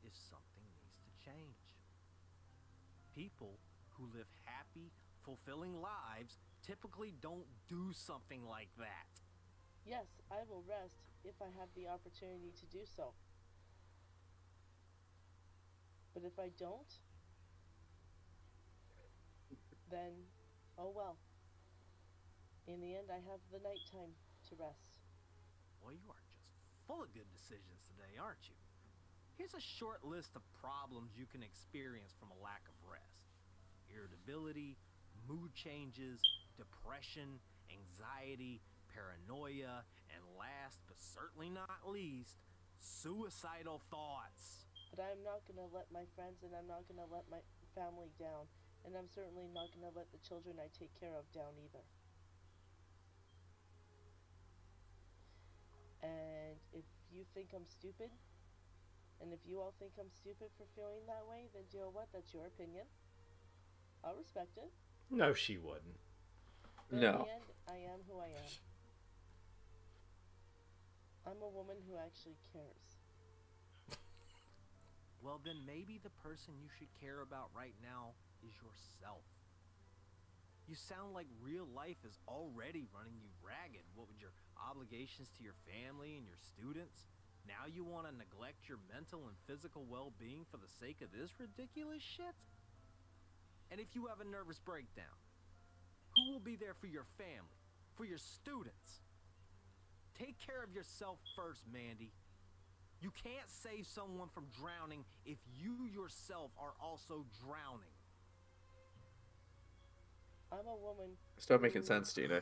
if something needs to change. People who live happy, fulfilling lives typically don't do something like that. Yes, I will rest if I have the opportunity to do so. But if I don't, then oh well. In the end, I have the nighttime to rest. Well, you are just full of good decisions today, aren't you? Here's a short list of problems you can experience from a lack of rest: irritability, mood changes, depression, anxiety, paranoia, And last, but certainly not least, suicidal thoughts. But I'm not gonna let my friends and I'm not gonna let my family down. And I'm certainly not gonna let the children I take care of down either. And if you think I'm stupid, and if you all think I'm stupid for feeling that way, then you know what? That's your opinion. I'll respect it. No, she wouldn't. But No. in the end, I am who I am. I'm a woman who actually cares. Well, then maybe the person you should care about right now is yourself. You sound like real life is already running you ragged. What with your obligations to your family and your students? Now you want to neglect your mental and physical well-being for the sake of this ridiculous shit? And if you have a nervous breakdown, who will be there for your family, for your students? Take care of yourself first, Mandy. You can't save someone from drowning if you yourself are also drowning. I'm a woman. Stop making sense, Tina.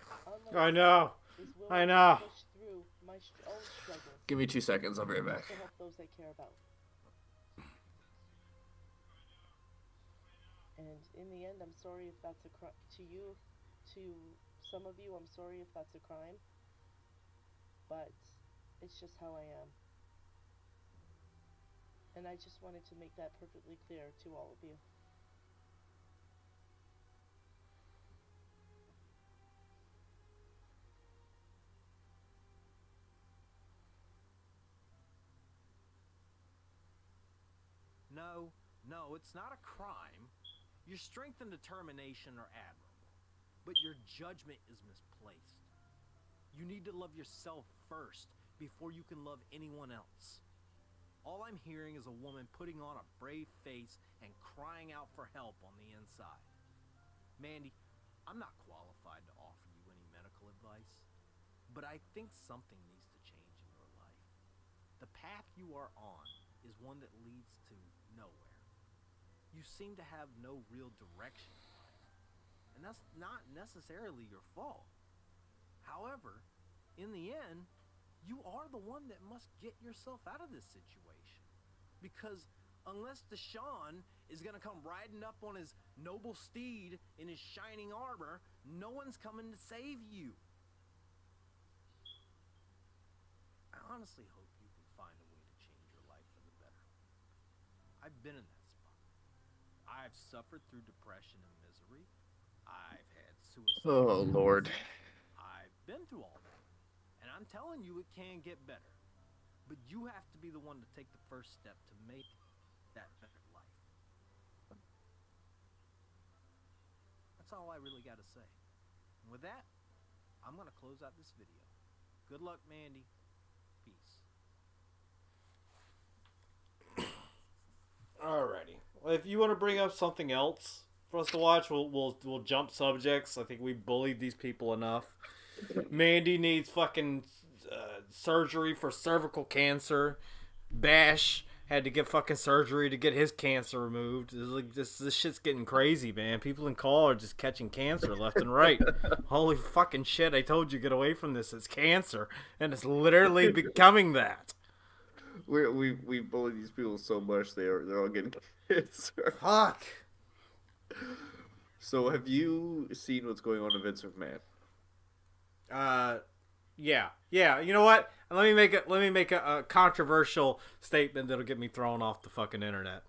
I know. Is willing I know. to push through my own struggles Give me 2 seconds. I'll be right back. to help those I care about. And in the end, I'm sorry if that's a crime to you. To some of you, I'm sorry if that's a crime. But it's just how I am. And I just wanted to make that perfectly clear to all of you. No, it's not a crime. Your strength and determination are admirable, but your judgment is misplaced. You need to love yourself first before you can love anyone else. All I'm hearing is a woman putting on a brave face and crying out for help on the inside. Mandy, I'm not qualified to offer you any medical advice, but I think something needs to change in your life. The path you are on is one that leads to nowhere. You seem to have no real direction in life, and that's not necessarily your fault. However, in the end, you are the one that must get yourself out of this situation. Because unless Deshaun is going to come riding up on his noble steed in his shining armor, no one's coming to save you. I honestly hope you can find a way to change your life for the better. I've been in that spot. I've suffered through depression and misery. I've had suicide. Oh, Lord. I've been through all that. And I'm telling you, it can get better. But you have to be the one to take the first step to make that better life. That's all I really got to say. And with that, I'm going to close out this video. Good luck, Mandy. Peace. Alrighty. Well, if you want to bring up something else for us to watch, we'll jump subjects. I think we bullied these people enough. Mandy needs fucking surgery for cervical cancer. Bash had to get fucking surgery to get his cancer removed. It's like this shit's getting crazy, man. People in call are just catching cancer left and right. Holy fucking shit! I told you, get away from this. It's cancer, and it's literally becoming that. We bully these people so much they're all getting cancer. Fuck. So have you seen what's going on in Vince McMahon? Yeah. You know what? Let me make a controversial statement that'll get me thrown off the fucking internet.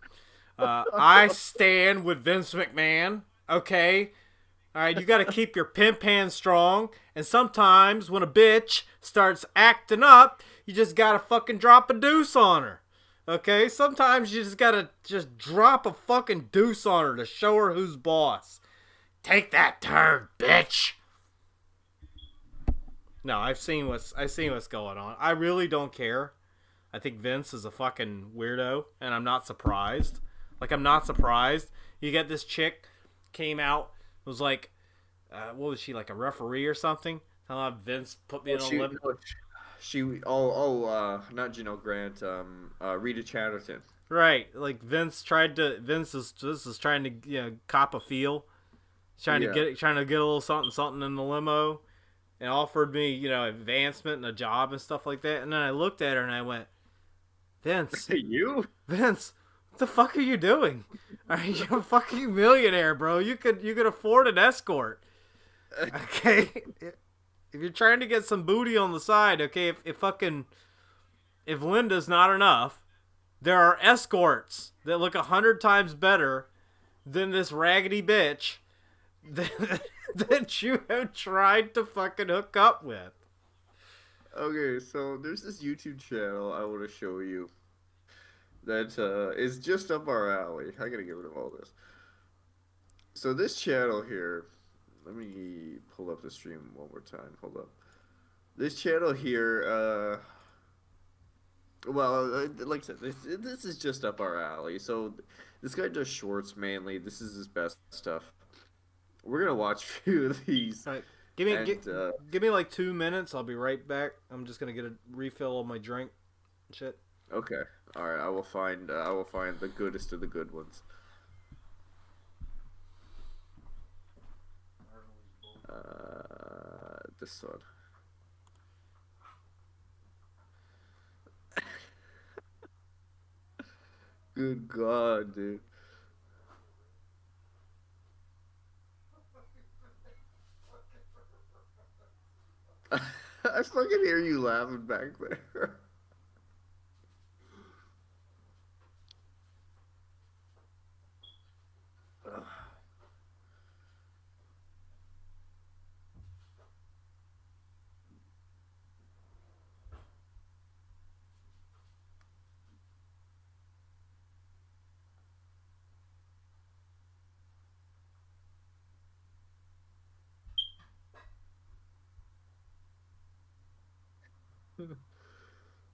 I stand with Vince McMahon. Okay. All right. You got to keep your pimp hand strong. And sometimes when a bitch starts acting up, you just gotta fucking drop a deuce on her. Okay. Sometimes you just gotta drop a fucking deuce on her to show her who's boss. Take that turn, bitch. No, I've seen what's going on. I really don't care. I think Vince is a fucking weirdo, and I'm not surprised. Like, I'm not surprised. You get this chick came out, was like, what was she, like a referee or something? Vince put me in a limit. Not Gino Grant, Rita Chatterton. Right, like Vince is trying to cop a feel, trying to get a little something in the limo. and offered me, you know, advancement and a job and stuff like that. And then I looked at her and I went, Vince, Hey, you? Vince, what the fuck are you doing? Are you a fucking millionaire, bro? You could afford an escort. Okay? If you're trying to get some booty on the side, okay, if Linda's not enough, there are escorts that look 100 times better than this raggedy bitch that you have tried to fucking hook up with. Okay, so there's this YouTube channel I want to show you that is just up our alley. I gotta get rid of all this. So this channel here, let me pull up the stream one more time. Hold up. This channel here, like I said, this is just up our alley. So this guy does shorts mainly. This is his best stuff. We're gonna watch a few of these. All right, give me like 2 minutes. I'll be right back. I'm just gonna get a refill of my drink. Shit. Okay. All right. I will find the goodest of the good ones. This one. Good God, dude. I fucking hear you laughing back there.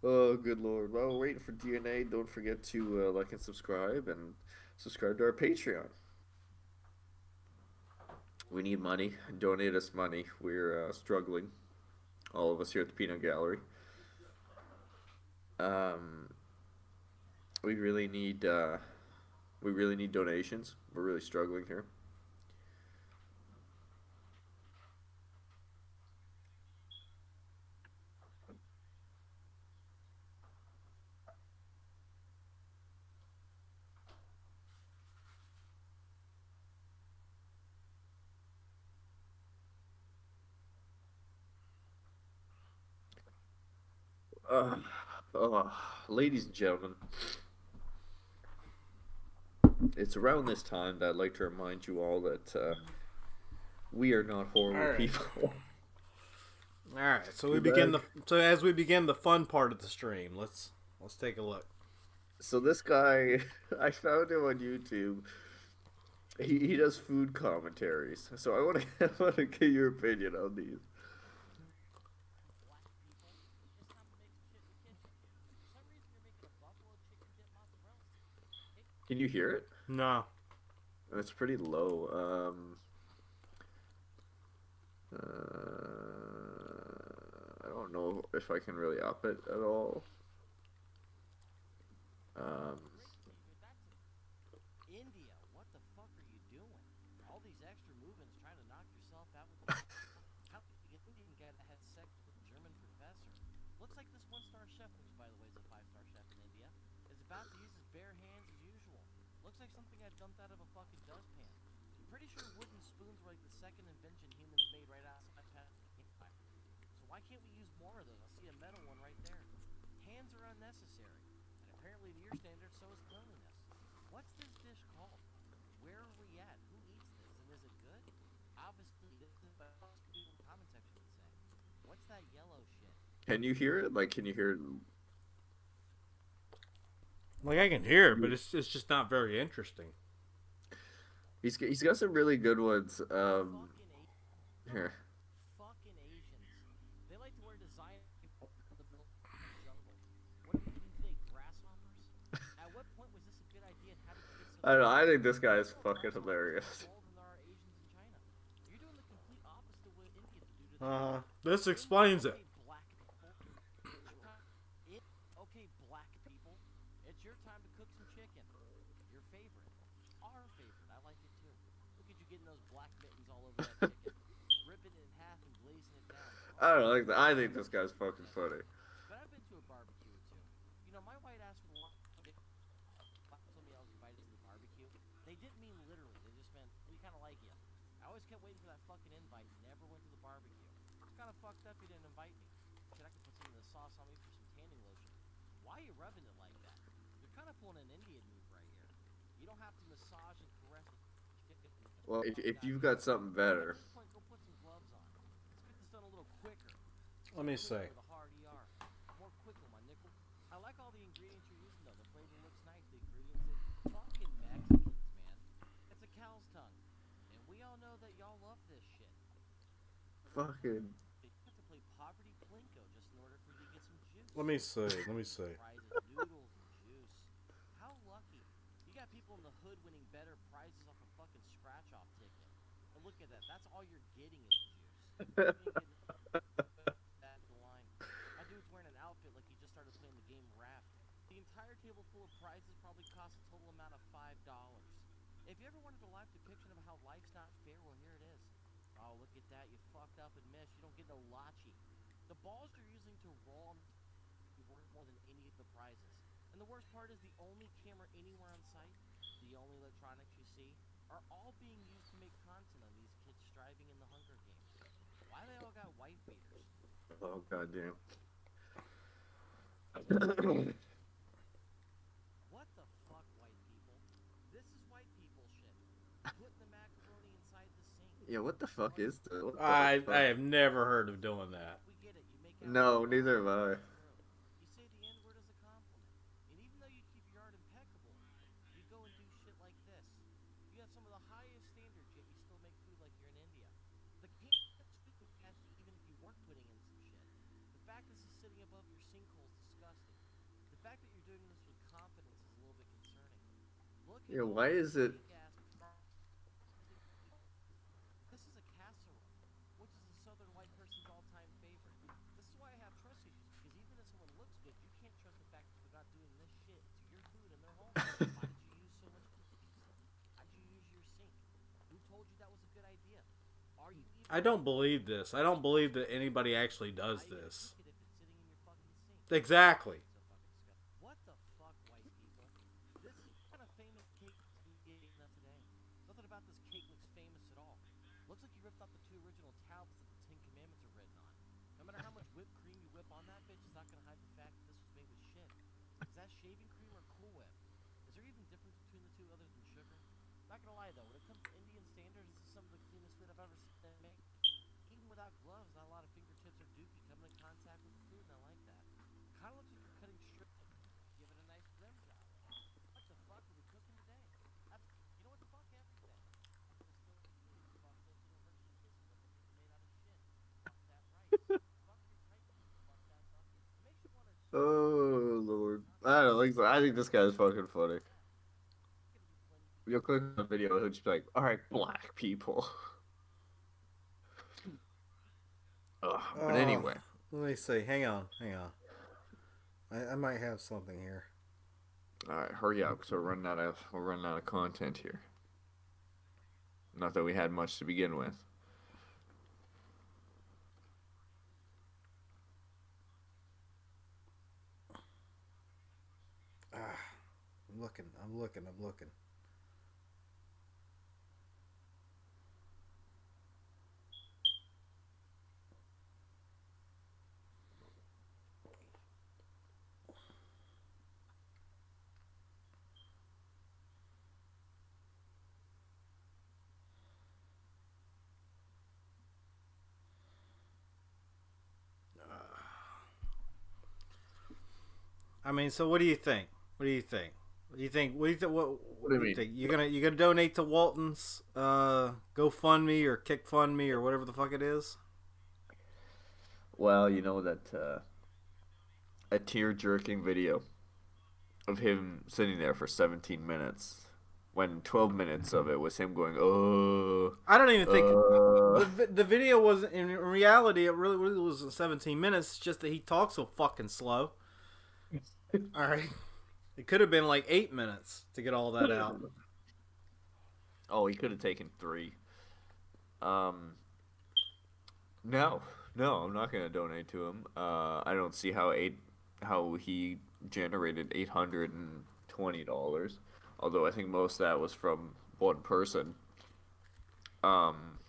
Oh, good Lord. While we're waiting for DNA, don't forget to like and subscribe to our Patreon. We need money. Donate us money. We're struggling. All of us here at the Peanut Gallery. We really need donations. We're really struggling here. Ladies and gentlemen, it's around this time that I'd like to remind you all that we are not horrible people. All right, so as we begin the fun part of the stream, let's take a look. So this guy, I found him on YouTube. He does food commentaries. So I want to get your opinion on these. Can you hear it? No. It's pretty low. I don't know if I can really up it at all. India, what the fuck are you doing? All these extra movements trying to knock yourself out with the how you Indian guy that had sex with a German professor. Looks like this one-star chef, which by the way is a 5-star chef in India, is about to use his bare hands as usual. Looks like something I dumped out of a fucking dustpan. I'm pretty sure wooden spoons were like the second invention humans made right outside past the campfire. So why can't we use more of those? I see a metal one right there. Hands are unnecessary. And apparently to your standards, so is cleanliness. What's this dish called? Where are we at? Who eats this? And is it good? Obviously, this is what people in the comment section would say. What's that yellow shit? Can you hear it? Like, can you hear it? Like I can hear it, but it's just not very interesting. He's got some really good ones. Here. Fucking Asians. They like to wear designer in the middle of the jungle. What do we do today? Grasshoppers? At what point was this a good idea and how did you get so I don't know. I think this guy is fucking hilarious. involved in our Asians in China? You're doing the complete opposite of what India do to them. This explains it. Okay, black people. It's your time to cook some chicken. Your favorite. Our favorite. I like it too. Look at you getting those black mittens all over that chicken. Ripping it in half and glazing it down. I don't know. Like, I think this guy's fucking funny. But I've been to a barbecue or two. You know, my white ass for the long told me I was invited to the barbecue. They didn't mean literally. They just meant we kind of like you. I always kept waiting for that fucking invite. Never went to the barbecue. It's kind of fucked up you didn't invite me. Shit, I could put some of the sauce on me for some tanning lotion. Why are you rubbing it like that? You're kind of pulling an Indian move right here. You don't have to massage and caress the chicken. Well, if you've got something better. Go put some gloves on. Let's get this done a little quicker. Let me see. With a hard ER. More quicker, my nickel. I like all the ingredients you're using though. The flavor looks nice. The ingredients are fucking Mexicans, man. It's a cow's tongue. And we all know that y'all love this shit. Fucking. You have to play poverty plinko just in order for you to get some juice. Let me see. Let me see. Prizes, noodles, and juice. How lucky. You got people in the hood winning better prizes off a fucking scratch-off ticket. And look at that. That's all you're getting is juice. You ain't getting that in the line. My dude's wearing an outfit like he just started playing the game Raft. The entire table full of prizes probably cost a total amount of $5. If you ever wanted a live depiction of how life's not fair, well, here it is. Oh, look at that. You fucked up and missed. You don't get no lachi. The balls you're using to roll worth more than any of the prizes. And the worst part is the only camera anywhere on site, the only electronics you see, are all being used to make content on these kids striving in the Hunger Games. Why they all got wife beaters? Oh, goddamn. What the fuck, white people? This is white people shit. Putting the macaroni inside the sink. Yeah, what the fuck is that? What the I fuck? have never heard of doing that. We get it. You make out No, neither have I. You say the N word as a compliment. And even though you keep your art impeccable, you go and do shit like this. You have some of the highest standards, yet you still make food like you're in India. The can't speak with cats even if you weren't putting in some shit. The fact this is sitting above your sinkhole is disgusting. The fact that you're doing this with confidence is a little bit concerning. Look at Yeah, all why these is it? big-ass This is a casserole, which is a southern white person's all-time favorite. This is why I have trust issues, because even if someone looks good, you can't trust the fact that they're not doing this shit to your food in their home. Why did you use so much pizza? Why did you use your sink? Who told you that was a good idea? Are you even I don't believe this. I don't believe that anybody actually does why even this. cook it if it's sitting in your fucking sink? Exactly. So fucking disgusting. What the fuck, white people? This is kind of famous cake to be eating up today. Nothing about this cake looks famous at all. Looks like you ripped off the 2 original tablets that the 10 Commandments are written on. No matter how much whipped cream you whip on that bitch, it's not gonna hide the fact that this was made with shit. Is that shaving cream or Cool Whip? Is there even difference between the two other than sugar? Not gonna lie though, when it comes to Indian standards, this is some of the cleanest food I've ever seen them make. Even without gloves, not a lot of fingertips or dookie coming in contact with the food, and I like that. Kinda looks like you're cutting strip. Give it a nice rim job. What the fuck are we cooking today? You know what? Fuck everything. Fuck those little Hershey kisses that they're made out of shit. Fuck that rice. Fuck your typing. Fuck that stuff. It makes you want to. Oh, Lord. I don't think so. I think this guy's fucking funny. You'll click on the video, he'll just be like, alright, black people. Ugh, but anyway. Let me see. Hang on. Hang on. I might have something here. Alright, hurry up, because we're running out of content here. Not that we had much to begin with. I'm looking. I'm looking. I'm looking. I mean, so what do you think? What do you think? What do you think? What do you think? What do you do you mean? think? You gonna donate to Walton's GoFundMe or KickFundMe or whatever the fuck it is? Well, you know that a tear-jerking video of him sitting there for 17 minutes, when 12 minutes of it was him going, "Oh." I don't even think the video was in reality. It really was 17 minutes. It's just that he talks so fucking slow. All right, it could have been like 8 minutes to get all that out. Oh, he could have taken 3. No, No, I'm not gonna donate to him. I don't see how he generated $820. Although I think most of that was from one person. Um,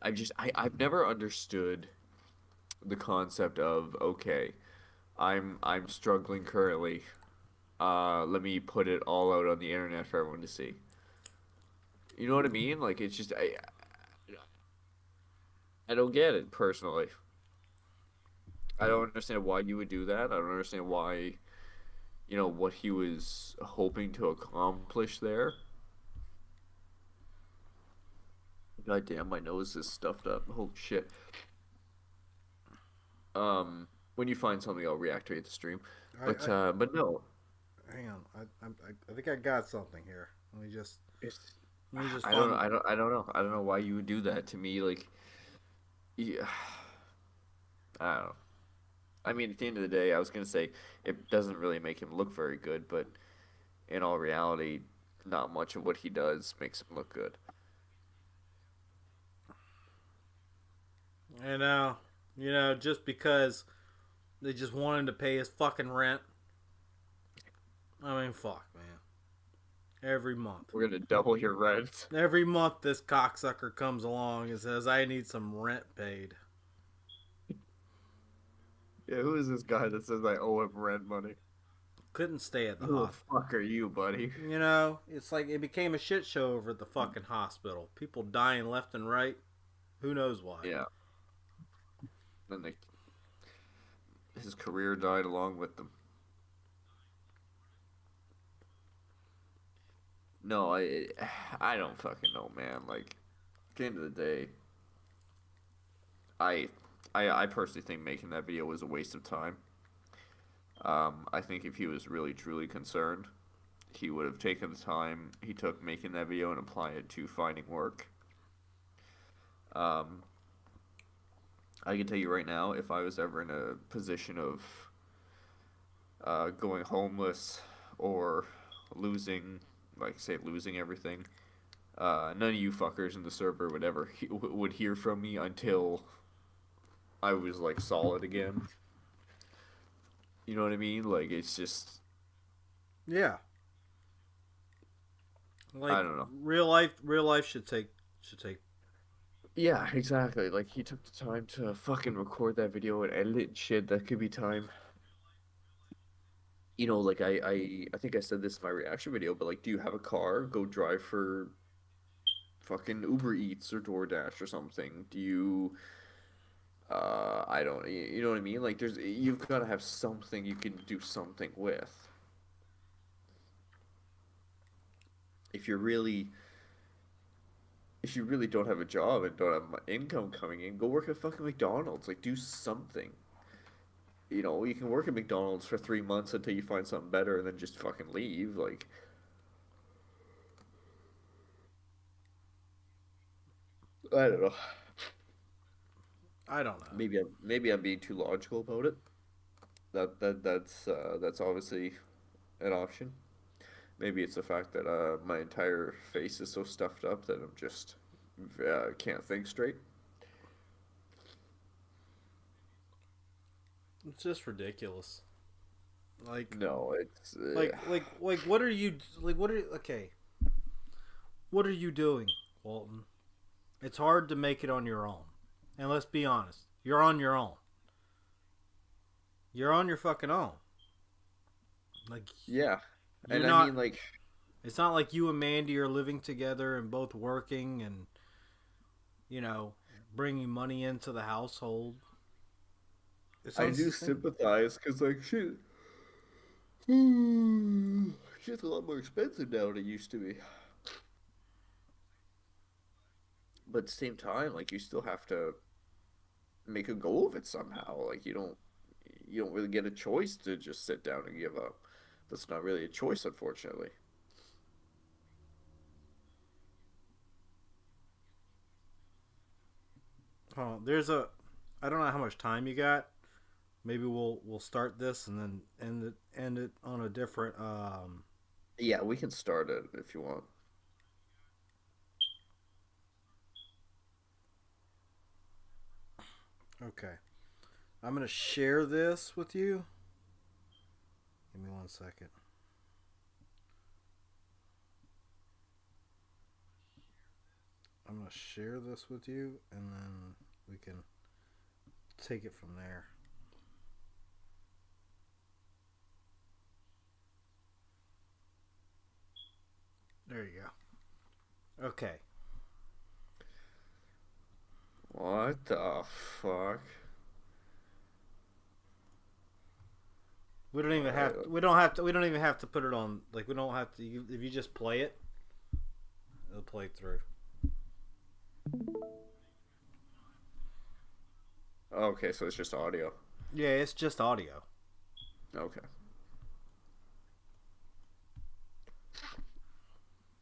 I've never understood the concept of, okay, I'm struggling currently. Let me put it all out on the internet for everyone to see. You know what I mean? Like, it's just I don't get it personally. I don't understand why you would do that. I don't understand why, what he was hoping to accomplish there. God damn, my nose is stuffed up. Holy shit. When you find something, I'll reactivate the stream. But no, Hang on, I think I got something here. it's Let me just I find. don't know. I don't know why you would do that to me. Like, yeah, I don't know. I mean, at the end of the day, I was gonna say it doesn't really make him look very good, but in all reality, not much of what he does makes him look good. And just because they just want him to pay his fucking rent. I mean, fuck, man. Every month. We're gonna double your rent. Every month this cocksucker comes along and says, I need some rent paid. Yeah, who is this guy that says I owe him rent money? Couldn't stay at the Who the hospital. fuck are you, buddy? It's like it became a shit show over at the fucking hospital. People dying left and right. Who knows why? Yeah. Then his career died along with them. No, I don't fucking know, man. Like, at the end of the day, I I personally think making that video was a waste of time. I think if he was really truly concerned, he would have taken the time he took making that video and apply it to finding work. Um, I can tell you right now, if I was ever in a position of going homeless or losing, like say losing everything, none of you fuckers in the server would ever would hear from me until I was like solid again. You know what I mean? Like it's just Yeah. Like I don't know. real life should take Yeah, exactly. Like he took the time to fucking record that video and edit it and shit. That could be time. Like I think I said this in my reaction video, but like, do you have a car? Go drive for fucking Uber Eats or DoorDash or something. Do you I don't you know what I mean? Like you've got to have something you can do something with. If you're really if you really don't have a job and don't have income coming in, go work at fucking McDonald's. Like, do something. You can work at McDonald's for 3 months until you find something better and then just fucking leave. Like, I don't know. I don't know. Maybe I'm being too logical about it. That's obviously an option. Maybe it's the fact that my entire face is so stuffed up that I'm just can't think straight. It's just ridiculous. Like No, it's what are you okay. What are you doing, Walton? It's hard to make it on your own. And let's be honest, you're on your own. You're on your fucking own. Like yeah. you're And I not mean, like, it's not like you and Mandy are living together and both working and bringing money into the household. It's I do unsustainable. sympathize because, like, shit, shit's a lot more expensive now than it used to be. But at the same time, like, you still have to make a go of it somehow. Like, you don't really get a choice to just sit down and give up. That's not really a choice, unfortunately. Oh, I don't know how much time you got. Maybe we'll start this and then end it on a different Yeah, we can start it if you want. Okay. I'm going to share this with you. Give me 1 second. I'm going to share this with you, and then we can take it from there. There you go. Okay. What the fuck? We don't even have. We don't have to. We don't even have to put it on. Like we don't have to. If you just play it, it'll play through. Okay, so it's just audio. Yeah, it's just audio. Okay.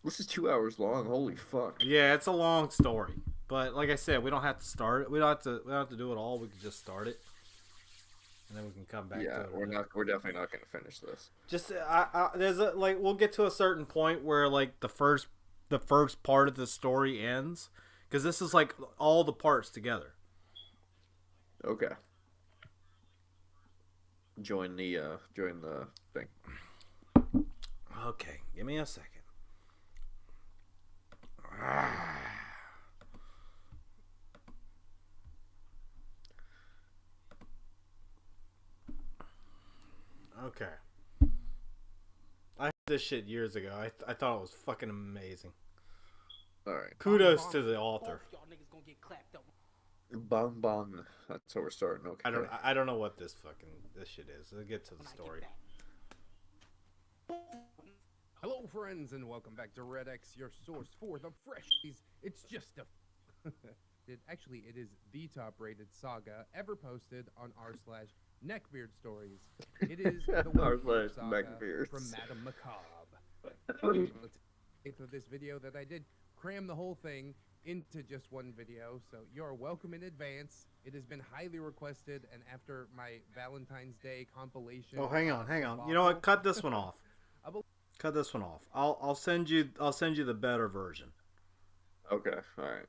This is 2 hours long. Holy fuck. Yeah, it's a long story, but like I said, we don't have to start it. We don't have to. We don't have to do it all. We can just start it, and then we can come back to it. We're definitely not gonna finish this. Just there's a like we'll get to a certain point where like the first part of the story ends, because this is like all the parts together. Okay. Join the thing. Okay, give me a second. Okay. I heard this shit years ago. I thought it was fucking amazing. All right. Kudos to the author. Y'all niggas gonna get clapped up. Bong bong. That's how we're starting. Okay. I don't know what this shit is. Let's get to the story. Hello, friends, and welcome back to Red X, your source for the freshies. It's just a. It is the top-rated saga ever posted on r/neckbeard stories. It is the Wolfbeard saga Neckbeards. from Madame Macabre. Let's take for this video that I did cram the whole thing into just one video, so you're welcome in advance. It has been highly requested, and after my Valentine's Day compilation. Oh, hang on. You know what? Cut this one off. Cut this one off. I'll send you the better version. Okay. All right.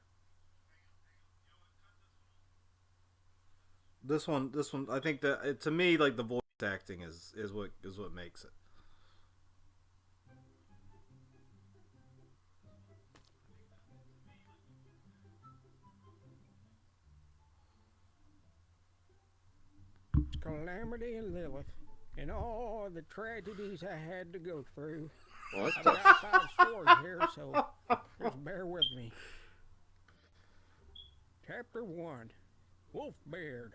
This one. I think that to me, like the voice acting is what makes it. Calamity and Lilith, and all the tragedies I had to go through. What I've the? got 5 stories here, so just bear with me. Chapter 1, Wolfbeard.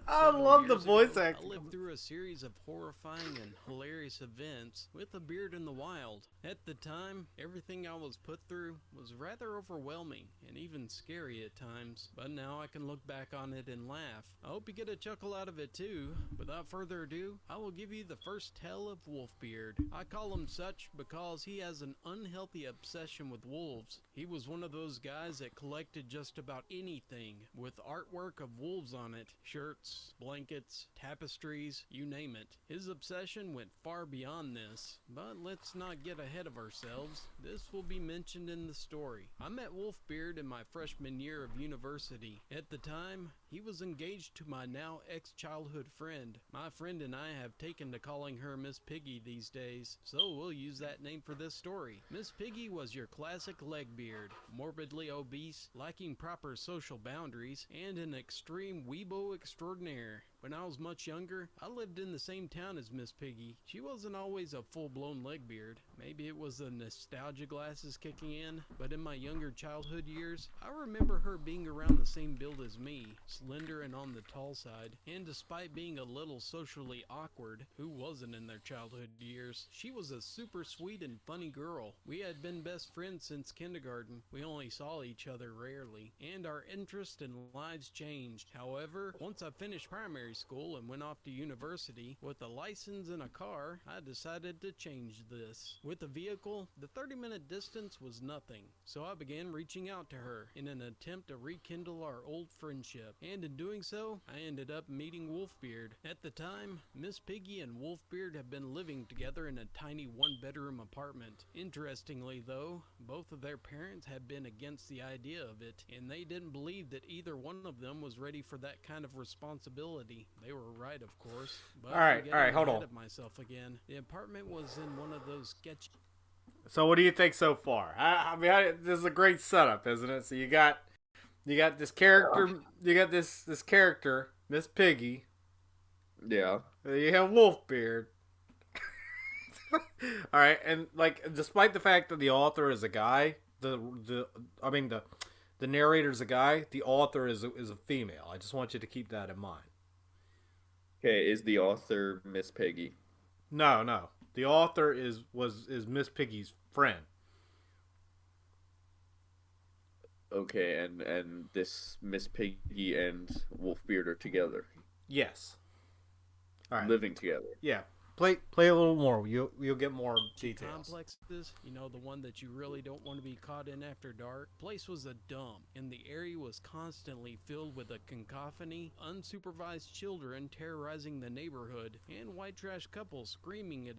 I love the Years voice ago, acting. I lived through a series of horrifying and hilarious events with a beard in the wild. At the time, everything I was put through was rather overwhelming and even scary at times, but now I can look back on it and laugh. I hope you get a chuckle out of it too. Without further ado, I will give you the first tale of Wolfbeard. I call him such because he has an unhealthy obsession with wolves. He was one of those guys that collected just about anything with artwork of wolves on it. Shirts, blankets, tapestries, you name it. His obsession went far beyond this, but let's not get ahead of ourselves. This will be mentioned in the story. I met Wolfbeard in my freshman year of university. At the time, he was engaged to my now ex-childhood friend. My friend and I have taken to calling her Miss Piggy these days, so we'll use that name for this story. Miss Piggy was your classic legbeard, morbidly obese, lacking proper social boundaries, and an extreme weebo extraordinaire. When I was much younger, I lived in the same town as Miss Piggy. She wasn't always a full-blown legbeard. Maybe it was the nostalgia glasses kicking in, but in my younger childhood years, I remember her being around the same build as me, slender and on the tall side, and despite being a little socially awkward, who wasn't in their childhood years, she was a super sweet and funny girl. We had been best friends since kindergarten. We only saw each other rarely, and our interests and lives changed. However, once I finished primary elementary school and went off to university, with a license and a car, I decided to change this. With a vehicle, the 30-minute distance was nothing, so I began reaching out to her in an attempt to rekindle our old friendship, and in doing so, I ended up meeting Wolfbeard. At the time, Miss Piggy and Wolfbeard have been living together in a tiny one-bedroom apartment. Interestingly though, both of their parents had been against the idea of it, and they didn't believe that either one of them was ready for that kind of responsibility. They were right, of course. But All right, hold on. Of myself again. The apartment was in one of those sketchy. So what do you think so far? I mean, this is a great setup, isn't it? So you got this character, you got this character, Miss Piggy. Yeah. You have Wolfbeard. All right, and like, despite the fact that the author is a guy, the narrator's a guy, the author is a female. I just want you to keep that in mind. Okay, is the author Miss Piggy? No. The author is Miss Piggy's friend. Okay, and this Miss Piggy and Wolfbeard are together. Yes. All right. Living together. Yeah. Play a little more. You'll get more details. Complexes, the one that you really don't want to be caught in after dark. Place was a dump, and the area was constantly filled with a cacophony, unsupervised children terrorizing the neighborhood, and white trash couples screaming at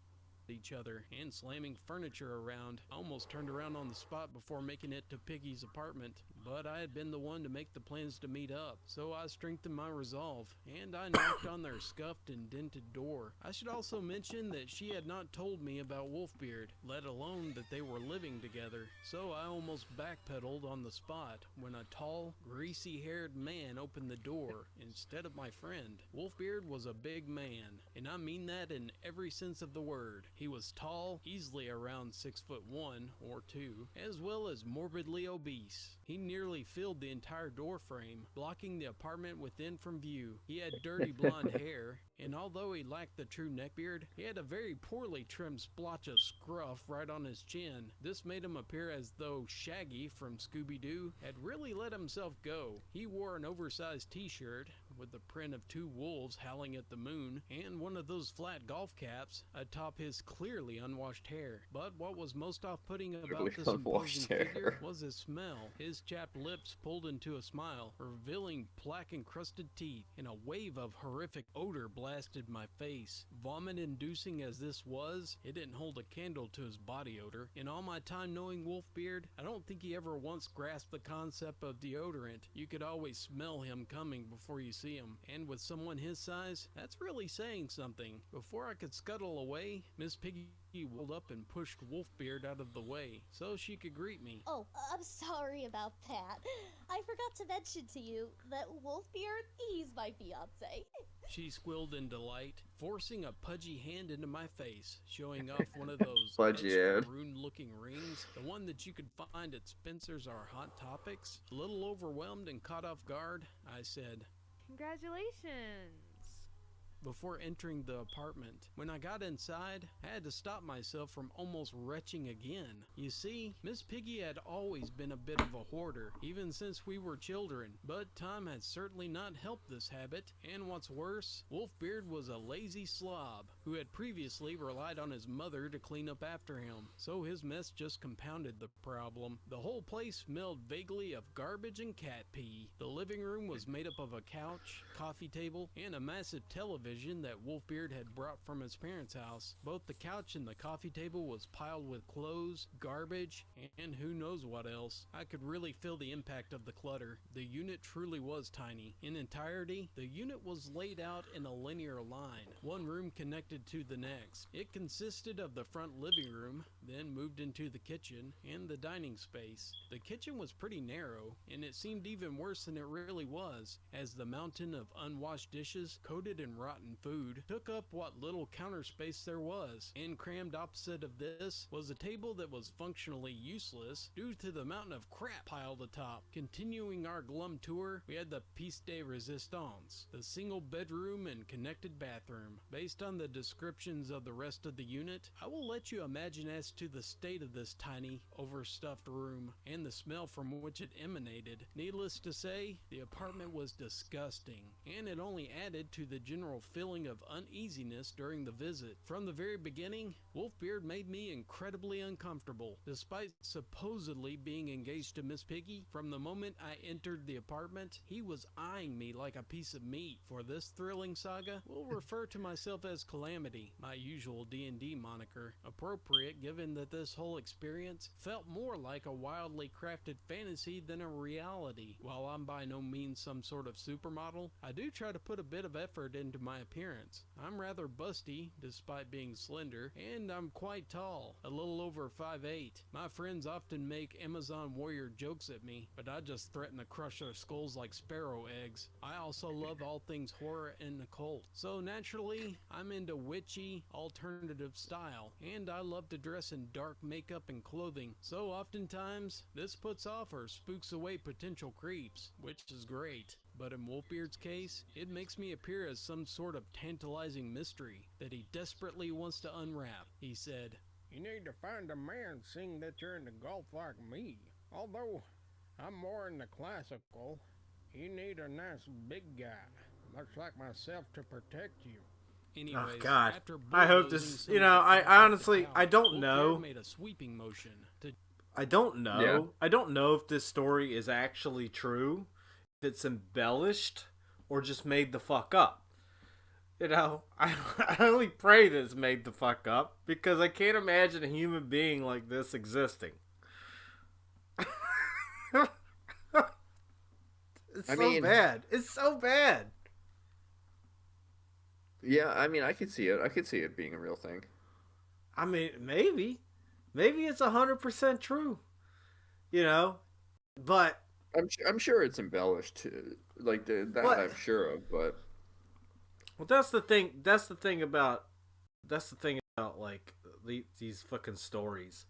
each other and slamming furniture around. I almost turned around on the spot before making it to Piggy's apartment, but I had been the one to make the plans to meet up, so I strengthened my resolve, and I knocked on their scuffed and dented door. I should also mention that she had not told me about Wolfbeard, let alone that they were living together, so I almost backpedaled on the spot when a tall, greasy-haired man opened the door instead of my friend. Wolfbeard was a big man, and I mean that in every sense of the word. He was tall, easily around 6'1" or 2, as well as morbidly obese. He nearly filled the entire door frame, blocking the apartment within from view. He had dirty blonde hair, and although he lacked the true neckbeard, he had a very poorly trimmed splotch of scruff right on his chin. This made him appear as though Shaggy from Scooby-Doo had really let himself go. He wore an oversized t-shirt with the print of 2 wolves howling at the moon, and one of those flat golf caps atop his clearly unwashed hair. But what was most off-putting about this imposing figure was his smell. His chapped lips pulled into a smile, revealing plaque-encrusted teeth, and a wave of horrific odor blasted my face. Vomit-inducing as this was, it didn't hold a candle to his body odor. In all my time knowing Wolfbeard, I don't think he ever once grasped the concept of deodorant. You could always smell him coming before you see him, and with someone his size, that's really saying something. Before I could scuttle away, Miss Piggy rolled up and pushed Wolfbeard out of the way so she could greet me. Oh, I'm sorry about that. I forgot to mention to you that Wolfbeard, he's my fiance. She squealed in delight, forcing a pudgy hand into my face, showing off one of those maroon-looking rings, the one that you could find at Spencer's or Hot Topics. A little overwhelmed and caught off guard, I said, "Congratulations." Before entering the apartment. When I got inside, I had to stop myself from almost retching again. You see, Miss Piggy had always been a bit of a hoarder, even since we were children, but time had certainly not helped this habit, and what's worse, Wolfbeard was a lazy slob, who had previously relied on his mother to clean up after him, so his mess just compounded the problem. The whole place smelled vaguely of garbage and cat pee. The living room was made up of a couch, coffee table, and a massive television that Wolfbeard had brought from his parents' house. Both the couch and the coffee table was piled with clothes, garbage, and who knows what else. I could really feel the impact of the clutter. The unit truly was tiny. In entirety, the unit was laid out in a linear line, one room connected to the next. It consisted of the front living room, then moved into the kitchen, and the dining space. The kitchen was pretty narrow, and it seemed even worse than it really was, as the mountain of unwashed dishes, coated in rotten rotten food took up what little counter space there was, and crammed opposite of this was a table that was functionally useless due to the mountain of crap piled atop. Continuing our glum tour, we had the piece de resistance, the single bedroom and connected bathroom. Based on the descriptions of the rest of the unit, I will let you imagine as to the state of this tiny, overstuffed room and the smell from which it emanated. Needless to say, the apartment was disgusting, and it only added to the general feeling of uneasiness during the visit. From the very beginning, Wolfbeard made me incredibly uncomfortable. Despite supposedly being engaged to Miss Piggy, from the moment I entered the apartment, he was eyeing me like a piece of meat. For this thrilling saga, we'll refer to myself as Calamity, my usual D&D moniker, appropriate given that this whole experience felt more like a wildly crafted fantasy than a reality. While I'm by no means some sort of supermodel, I do try to put a bit of effort into my appearance. I'm rather busty, despite being slender, and I'm quite tall, a little over 5'8". My friends often make Amazon warrior jokes at me, but I just threaten to crush their skulls like sparrow eggs. I also love all things horror and occult, so naturally, I'm into witchy, alternative style, and I love to dress in dark makeup and clothing, so oftentimes, this puts off or spooks away potential creeps, which is great. But in Wolfbeard's case, it makes me appear as some sort of tantalizing mystery that he desperately wants to unwrap. He said, "You need to find a man seeing that you're into golf like me. Although I'm more into classical, you need a nice big guy, much like myself, to protect you." Anyways, Oh God! after I hope bulldozing this. some You of know, the I crap off the honestly, I couch, don't Wolfbeard know. made a sweeping motion to I don't know. Yeah. I don't know if this story is actually true, if it's embellished, or just made the fuck up. You know, I only pray that it's made the fuck up because I can't imagine a human being like this existing. It's I so mean- bad. It's so bad. Yeah, I mean, I could see it. I could see it being a real thing. I mean, maybe it's 100% true. You know, but I'm sure it's embellished, like that. What? I'm sure of, but well, that's the thing. That's the thing about like these fucking stories.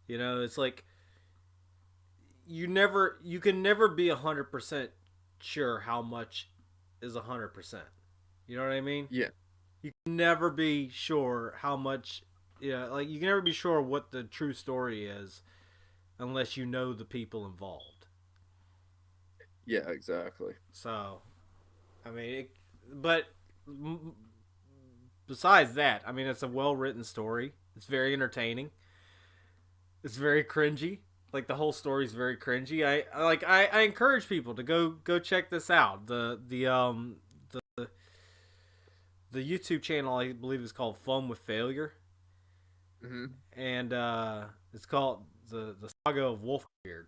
You know, it's like you can never be 100% sure how much is 100%. You know what I mean? yeah, You can never be sure how much. Yeah, like you can never be sure what the true story is unless you know the people involved. yeah, exactly. So, I mean, besides that, I mean, it's a well-written story. It's very entertaining. It's very cringy. Like the whole story is very cringy. I encourage people to go check this out. The YouTube channel, I believe, is called Fun with Failure, Hmm. and it's called the Saga of Wolfbeard.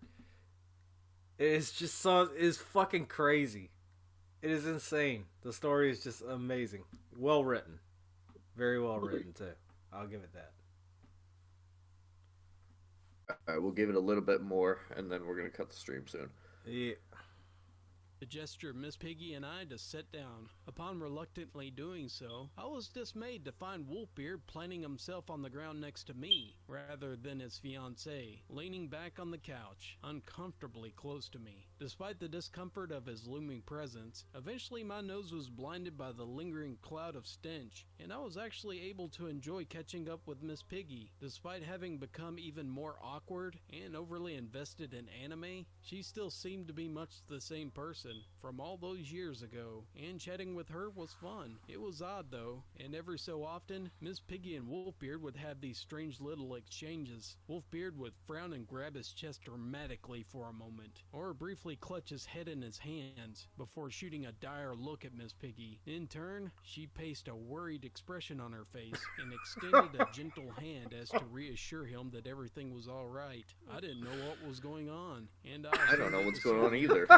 It's just is fucking crazy. It is insane. The story is just amazing. Well written. Very well written, too. I'll give it that. All right, we'll give it a little bit more, and then we're gonna cut the stream soon. Yeah. the gesture of Miss Piggy and I to sit down. Upon reluctantly doing so, I was dismayed to find Wolfbeard planting himself on the ground next to me, rather than his fiancée, leaning back on the couch, uncomfortably close to me. Despite the discomfort of his looming presence, eventually my nose was blinded by the lingering cloud of stench, and I was actually able to enjoy catching up with Miss Piggy. Despite having become even more awkward and overly invested in anime, she still seemed to be much the same person from all those years ago, and chatting with her was fun. It was odd though, and every so often, Miss Piggy and Wolfbeard would have these strange little exchanges. Wolfbeard would frown and grab his chest dramatically for a moment, or briefly clutch his head in his hands, before shooting a dire look at Miss Piggy. In turn, she pasted a worried expression on her face, and extended a gentle hand as to reassure him that everything was alright. I didn't know what was going on, and I don't know what's going on either.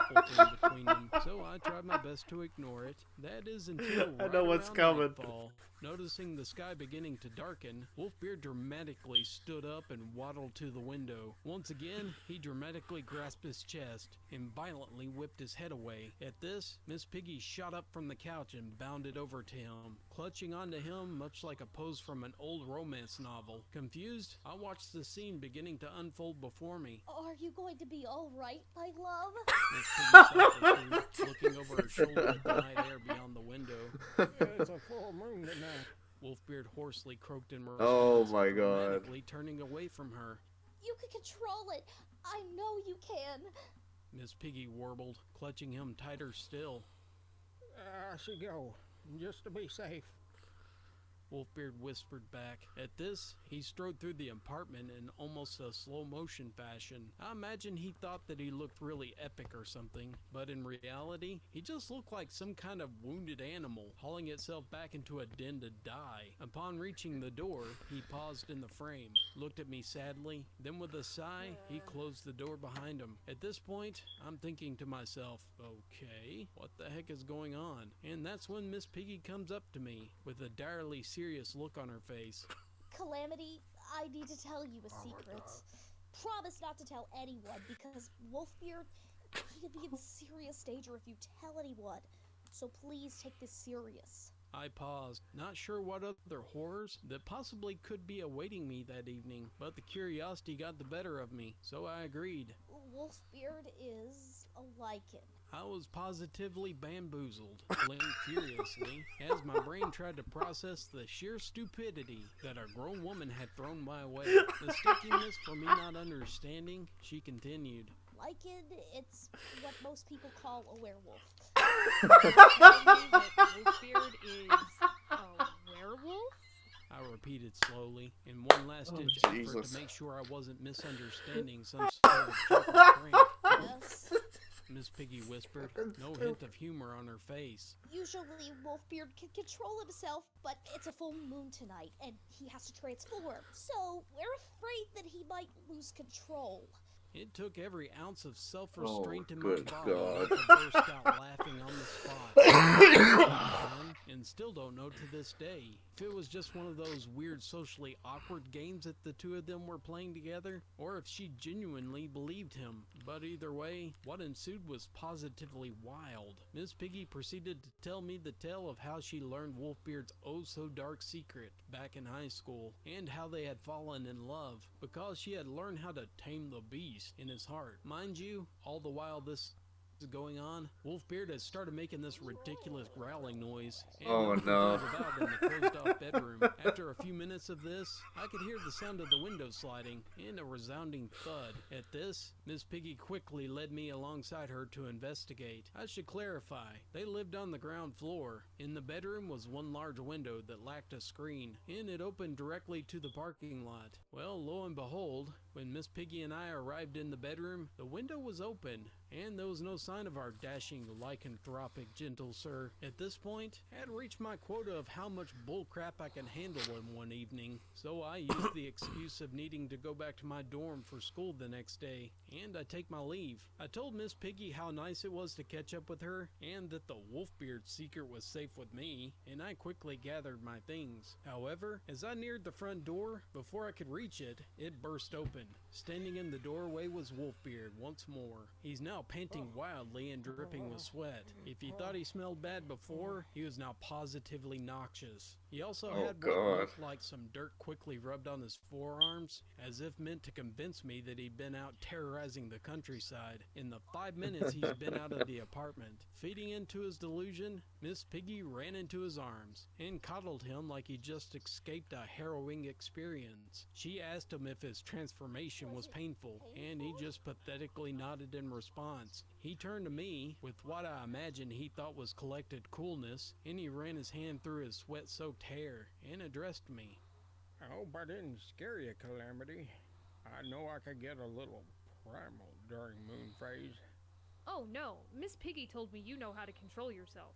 Between them, so I tried my best to ignore it. That is until I know what's around coming. nightfall. Noticing the sky beginning to darken, Wolfbeard dramatically stood up and waddled to the window. Once again, he dramatically grasped his chest and violently whipped his head away. At this, Miss Piggy shot up from the couch and bounded over to him, clutching onto him much like a pose from an old romance novel. Confused, I watched the scene beginning to unfold before me. Are you going to be all right, my love? Miss Piggy softly cooed, looking over her shoulder at the night air beyond the window. It's a full moon tonight. Wolfbeard hoarsely croaked in response, Oh my god. dramatically turning away from her. You can control it. I know you can. Miss Piggy warbled, clutching him tighter still. I should go, just to be safe. Wolfbeard whispered back. At this, he strode through the apartment in almost a slow-motion fashion. I imagine he thought that he looked really epic or something, but in reality, he just looked like some kind of wounded animal, hauling itself back into a den to die. Upon reaching the door, he paused in the frame, looked at me sadly, then with a sigh, he closed the door behind him. At this point, I'm thinking to myself, okay, what the heck is going on? And that's when Miss Piggy comes up to me, with a direly serious look on her face. Calamity, I need to tell you a secret. Promise not to tell anyone, because Wolfbeard, he could be in serious danger if you tell anyone. So please take this serious. I paused, not sure what other horrors that possibly could be awaiting me that evening, but the curiosity got the better of me, so I agreed. Wolfbeard is a lichen. I was positively bamboozled, blinked furiously, as my brain tried to process the sheer stupidity that a grown woman had thrown my way. Mistaking for me not understanding, she continued. Lichen, it's what most people call a werewolf. Wolfbeard is a werewolf? I repeated slowly, in one last-ditch effort Jesus. to make sure I wasn't misunderstanding some sort of joke or prank. Yes. Miss Piggy whispered, no hint of humor on her face. Usually, Wolfbeard can control himself, but it's a full moon tonight, and he has to transform. So, we're afraid that he might lose control. It took every ounce of self-restraint in my good body God. not to burst out laughing on the spot. And still don't know to this day if it was just one of those weird socially awkward games that the two of them were playing together, or if she genuinely believed him. But either way, what ensued was positively wild. Miss Piggy proceeded to tell me the tale of how she learned Wolfbeard's oh-so-dark secret back in high school, and how they had fallen in love, because she had learned how to tame the beast in his heart. Mind you, all the while this is going on, Wolfbeard has started making this ridiculous growling noise, and Oh, moving no. things about in the closed-off bedroom. After a few minutes of this, I could hear the sound of the window sliding and a resounding thud. At this, Miss Piggy quickly led me alongside her to investigate. I should clarify, they lived on the ground floor. In the bedroom was one large window that lacked a screen, and it opened directly to the parking lot. Well, lo and behold, when Miss Piggy and I arrived in the bedroom, the window was open, and there was no sign of our dashing lycanthropic gentle sir. At this point, I had reached my quota of how much bullcrap I can handle in one evening, so I used the excuse of needing to go back to my dorm for school the next day, and I take my leave. I told Miss Piggy how nice it was to catch up with her, and that the Wolfbeard secret was safe with me, and I quickly gathered my things. However, as I neared the front door, before I could reach it, it burst open. Standing in the doorway was Wolfbeard once more. He's now panting wildly and dripping with sweat. If he thought he smelled bad before, he was now positively noxious. He also Oh, had what God. looked like some dirt quickly rubbed on his forearms, as if meant to convince me that he'd been out terrorizing the countryside in the 5 minutes he's been out of the apartment. Feeding into his delusion, Miss Piggy ran into his arms and coddled him like he just escaped a harrowing experience. She asked him if his transformation was painful, and he just pathetically nodded in response. He turned to me with what I imagine he thought was collected coolness, and he ran his hand through his sweat-soaked hair and addressed me. I hope I didn't scare you, Calamity. I know I could get a little primal during moon phase. Oh no, Miss Piggy told me you know how to control yourself.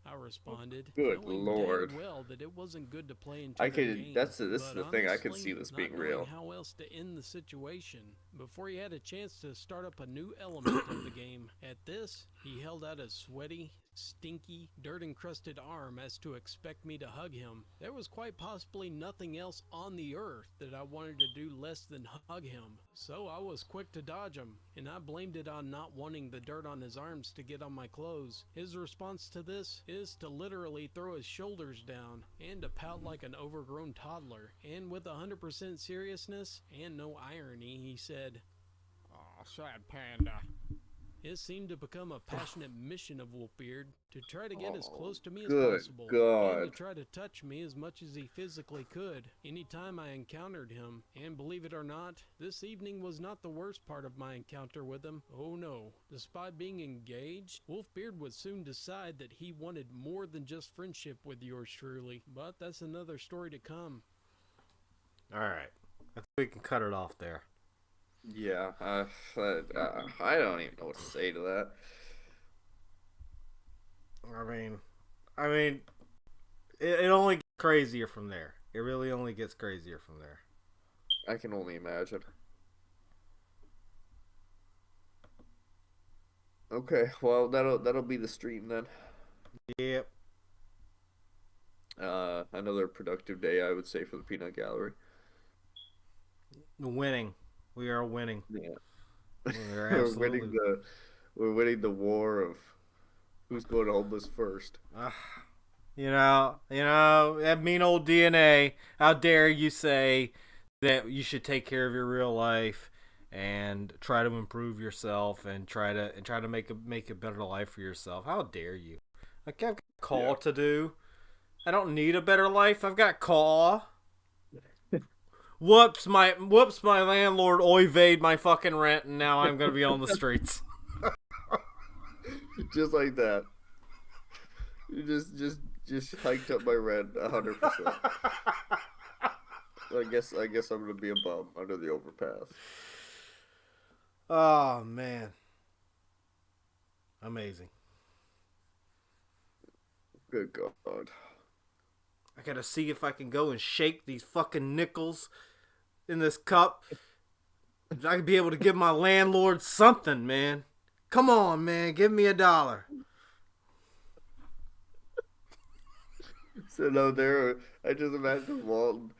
I responded, Good knowing Lord. damn well that it wasn't good to play into I their could- game, this is but the thing, I could honestly, see this not being knowing real. How else to end the situation? Before he had a chance to start up a new element of the game. At this, he held out a sweaty, stinky, dirt-encrusted arm as to expect me to hug him. There was quite possibly nothing else on the earth that I wanted to do less than hug him. So I was quick to dodge him, and I blamed it on not wanting the dirt on his arms to get on my clothes. His response to this is to literally throw his shoulders down and to pout like an overgrown toddler. And with 100% seriousness and no irony, he said, "Aw, sad panda." It seemed to become a passionate mission of Wolfbeard to try to get as close to me as good possible, God. and to try to touch me as much as he physically could anytime I encountered him. And believe it or not, this evening was not the worst part of my encounter with him. Oh no. Despite being engaged, Wolfbeard would soon decide that he wanted more than just friendship with yours truly. But that's another story to come. Alright. I think we can cut it off there. Yeah, I don't even know what to say to that. I mean, it only gets crazier from there. It really only gets crazier from there. I can only imagine. Okay, well that'll be the stream then. Yep. Another productive day, I would say, for the Peanut Gallery. Winning. We are winning. Yeah. We're We're absolutely winning the war of who's going homeless first. You know, that mean old DNA. How dare you say that you should take care of your real life and try to improve yourself and try to make a better life for yourself? How dare you? Like, I've got a call to do. I don't need a better life. I've got call. Whoops, my landlord oyvayed my fucking rent, and now I'm gonna be on the streets. Just like that. You just hiked up my rent 100%. I guess I'm gonna be a bum under the overpass. Oh man, amazing. Good God. I gotta see if I can go and shake these fucking nickels in this cup. If I could be able to give my landlord something, man. Come on, man, give me $1. So no, I just imagine Walton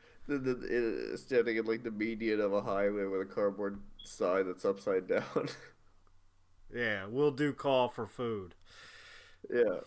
standing in like the median of a highway with a cardboard sign that's upside down. Yeah, we'll do call for food. Yeah.